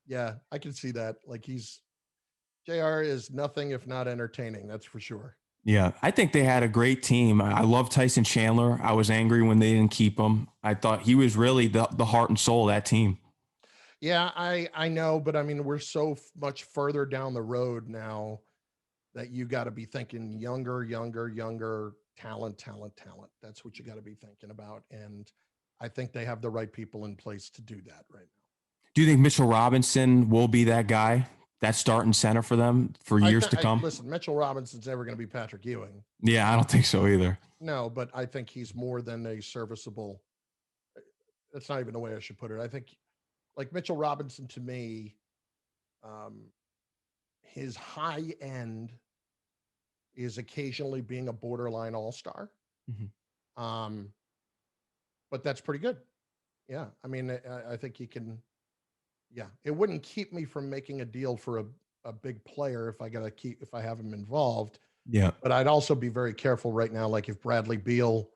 Yeah, I can see that. Like JR is nothing if not entertaining. That's for sure. Yeah, I think they had a great team. I love Tyson Chandler. I was angry when they didn't keep him. I thought he was really the heart and soul of that team. Yeah, I know, but I mean, we're so much further down the road now that you got to be thinking younger, talent. That's what you got to be thinking about. And I think they have the right people in place to do that right now. Do you think Mitchell Robinson will be that guy, that starting center for them for years to come? Listen, Mitchell Robinson's never going to be Patrick Ewing. Yeah, I don't think so either. No, but I think he's more than a serviceable. That's not even the way I should put it. I think like Mitchell Robinson to me, his high end is occasionally being a borderline all-star. Mm-hmm. But that's pretty good. Yeah. I mean, I think he can, yeah, it wouldn't keep me from making a deal for a big player if I have him involved. Yeah. But I'd also be very careful right now. Like if Bradley Beal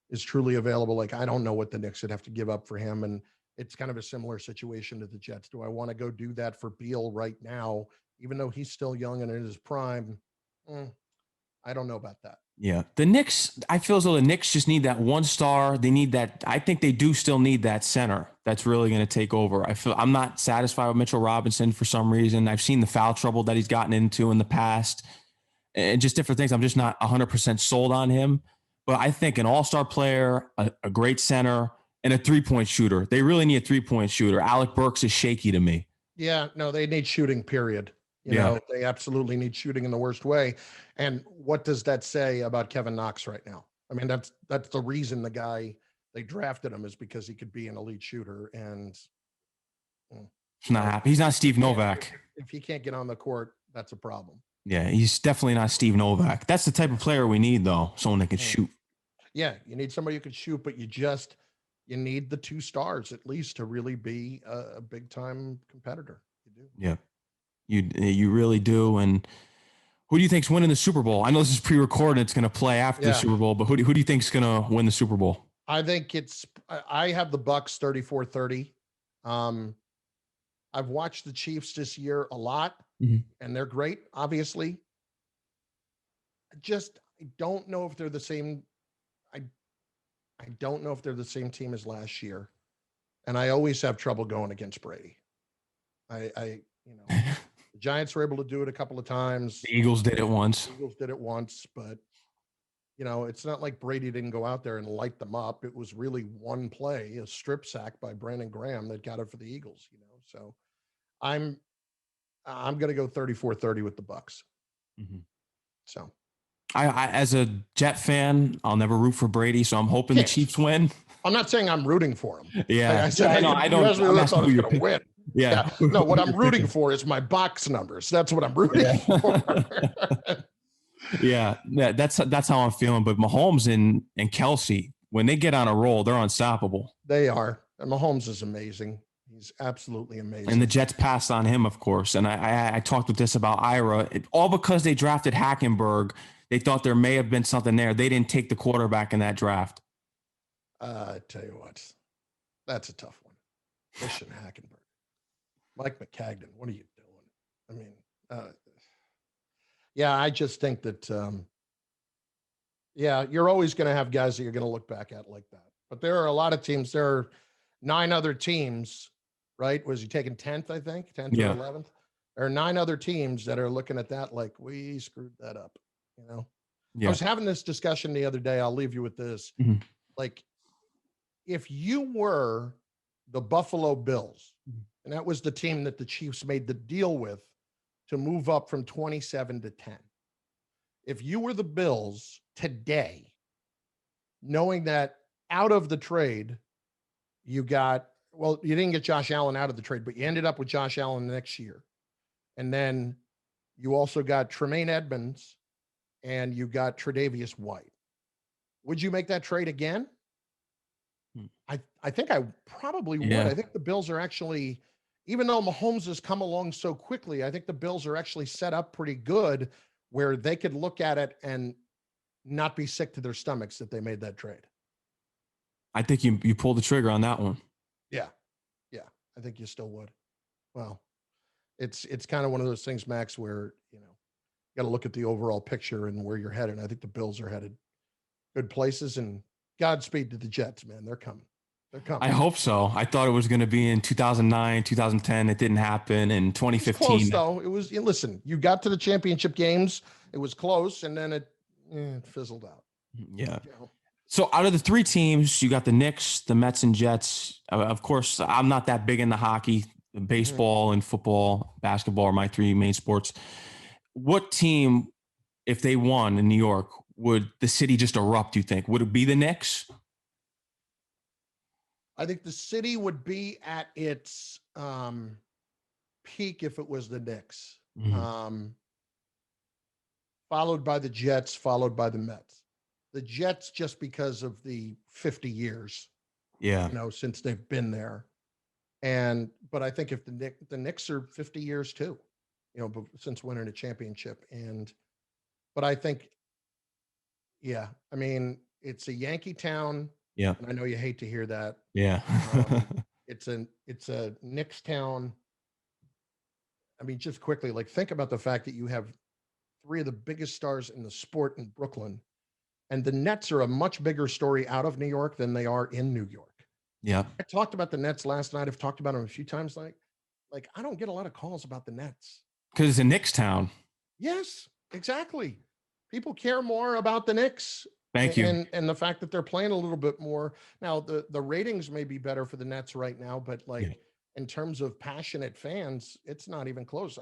is truly available, like I don't know what the Knicks would have to give up for him. And it's kind of a similar situation to the Jets. Do I want to go do that for Beal right now, even though he's still young and in his prime? I don't know about that. Yeah. The Knicks, I feel as though the Knicks just need that one star. They need that. I think they do still need that center that's really going to take over. I'm not satisfied with Mitchell Robinson for some reason. I've seen the foul trouble that he's gotten into in the past and just different things. I'm just not 100% sold on him. But I think an all-star player, a great center, and a three-point shooter. They really need a three-point shooter. Alec Burks is shaky to me. Yeah, no, they need shooting, period. You know, they absolutely need shooting in the worst way. And what does that say about Kevin Knox right now? I mean, that's the reason they drafted him is because he could be an elite shooter. And he's not happy. He's not Steve Novak. If he can't get on the court, that's a problem. Yeah, he's definitely not Steve Novak. That's the type of player we need, though, someone that can shoot. Yeah, you need somebody who can shoot, but you need the two stars at least to really be a big time competitor. You do. Yeah, you really do. And who do you think's winning the Super Bowl? I know this is pre-recorded; it's going to play after the Super Bowl. But who do you think's going to win the Super Bowl? I think I have the Bucks 34-30. I've watched the Chiefs this year a lot, and they're great. Obviously, I don't know if they're the same. I don't know if they're the same team as last year, and I always have trouble going against Brady. The Giants were able to do it a couple of times. The Eagles did it once. But it's not like Brady didn't go out there and light them up. It was really one play, a strip sack by Brandon Graham that got it for the Eagles. So I'm going to go 34-30 with the Bucks. So. I, as a Jet fan, I'll never root for Brady, so I'm hoping the Chiefs win. I'm not saying I'm rooting for him. Yeah, like I said, I don't. I'm going to win. Yeah. No, what I'm rooting for is my box numbers. That's what I'm rooting for. Yeah, that's how I'm feeling. But Mahomes and Kelsey, when they get on a roll, they're unstoppable. They are. And Mahomes is amazing. He's absolutely amazing. And the Jets passed on him, of course. And I talked with this about Ira, all because they drafted Hackenberg. They thought there may have been something there. They didn't take the quarterback in that draft. I tell you what, that's a tough one. Christian Hackenberg. Mike McCagnon, what are you doing? I mean, I just think that, you're always going to have guys that you're going to look back at like that. But there are a lot of teams. There are 9 other teams, right? Was he taking 10th, I think? 10th or 11th? There are 9 other teams that are looking at that like, we screwed that up. I was having this discussion the other day. I'll leave you with this. Like, if you were the Buffalo Bills, and that was the team that the Chiefs made the deal with to move up from 27 to 10. If you were the Bills today, knowing that out of the trade, you didn't get Josh Allen out of the trade, but you ended up with Josh Allen next year. And then you also got Tremaine Edmonds and you got Tre'Davious White. Would you make that trade again? I think I probably would. I think the Bills are actually even though Mahomes has come along so quickly, I think the Bills are actually set up pretty good where they could look at it and not be sick to their stomachs that they made that trade. I think you pulled the trigger on that one. Yeah. Yeah. I think you still would. Well, it's kind of one of those things, Max, where, you got to look at the overall picture and where you're headed. I think the Bills are headed good places, and Godspeed to the Jets, man. They're coming. They're coming. I hope so. I thought it was going to be in 2009, 2010. It didn't happen. In 2015. It was close, though. It was, listen, you got to the championship games. It was close, and then it fizzled out. Yeah. So out of the three teams, you got the Knicks, the Mets, and Jets. Of course, I'm not that big into hockey. Baseball and football, basketball are my three main sports. What team, if they won in New York, would the city just erupt, you think? Would it be the Knicks? I think the city would be at its peak if it was the Knicks, followed by the Jets, followed by the Mets. The Jets just because of the 50 years, since they've been there. But I think if the Knicks are 50 years too, since winning a championship. But I think, I mean, it's a Yankee town. Yeah. And I know you hate to hear that. Yeah. It's a Knicks town. I mean, just quickly, think about the fact that you have three of the biggest stars in the sport in Brooklyn, and the Nets are a much bigger story out of New York than they are in New York. Yeah. I talked about the Nets last night. I've talked about them a few times. Like I don't get a lot of calls about the Nets. Because it's a Knicks town. Yes, exactly. People care more about the Knicks. Thank you. And the fact that they're playing a little bit more. Now, the ratings may be better for the Nets right now, but in terms of passionate fans, it's not even close.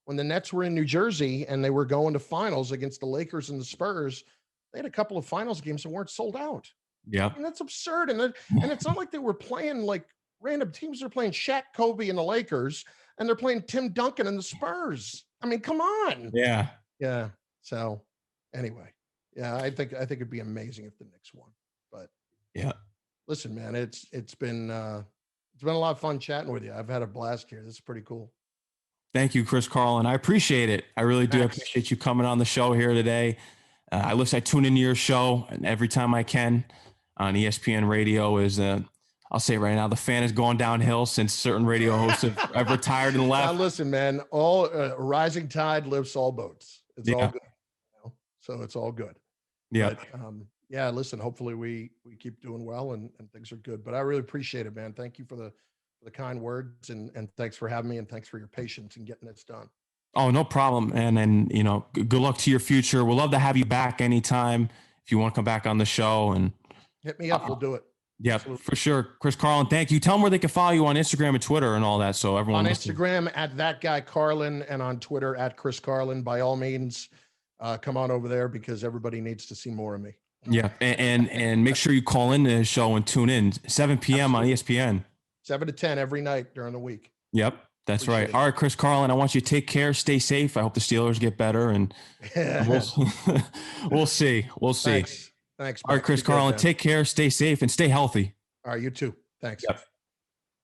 When the Nets were in New Jersey and they were going to finals against the Lakers and the Spurs, they had a couple of finals games that weren't sold out. Yeah. And that's absurd. And it's not like they were playing like random teams. They're playing Shaq, Kobe, and the Lakers, and they're playing Tim Duncan and the Spurs. I mean, come on. Yeah. Yeah. So anyway, I think it'd be amazing if the Knicks won. But listen, man, it's been a lot of fun chatting with you. I've had a blast here. This is pretty cool. Thank you, Chris Carlin. I appreciate it. I really do appreciate you coming on the show here today. I tune into your show, and every time I can on ESPN Radio I'll say it right now, the fan has gone downhill since certain radio hosts have retired and left. Now listen, man, all rising tide lifts all boats. It's all good. So it's all good. Yeah. But, listen, hopefully we keep doing well and things are good, but I really appreciate it, man. Thank you for the kind words and thanks for having me, and thanks for your patience in getting this done. Oh, no problem. And good luck to your future. We'll love to have you back anytime if you want to come back on the show, and hit me up. We'll do it. Yeah, for sure. Chris Carlin, thank you. Tell them where they can follow you on Instagram and Twitter and all that. So everyone on Instagram at that guy Carlin, and on Twitter at Chris Carlin. By all means, come on over there because everybody needs to see more of me. Yeah. And make sure you call in the show and tune in 7 p.m. on ESPN. 7 to 10 every night during the week. Yep. That's appreciate right. It. All right, Chris Carlin, I want you to take care, stay safe. I hope the Steelers get better, and we'll see. We'll see. Thanks. All right, Chris Carlin, take care, stay safe, and stay healthy. All right, you too. Thanks. Yep.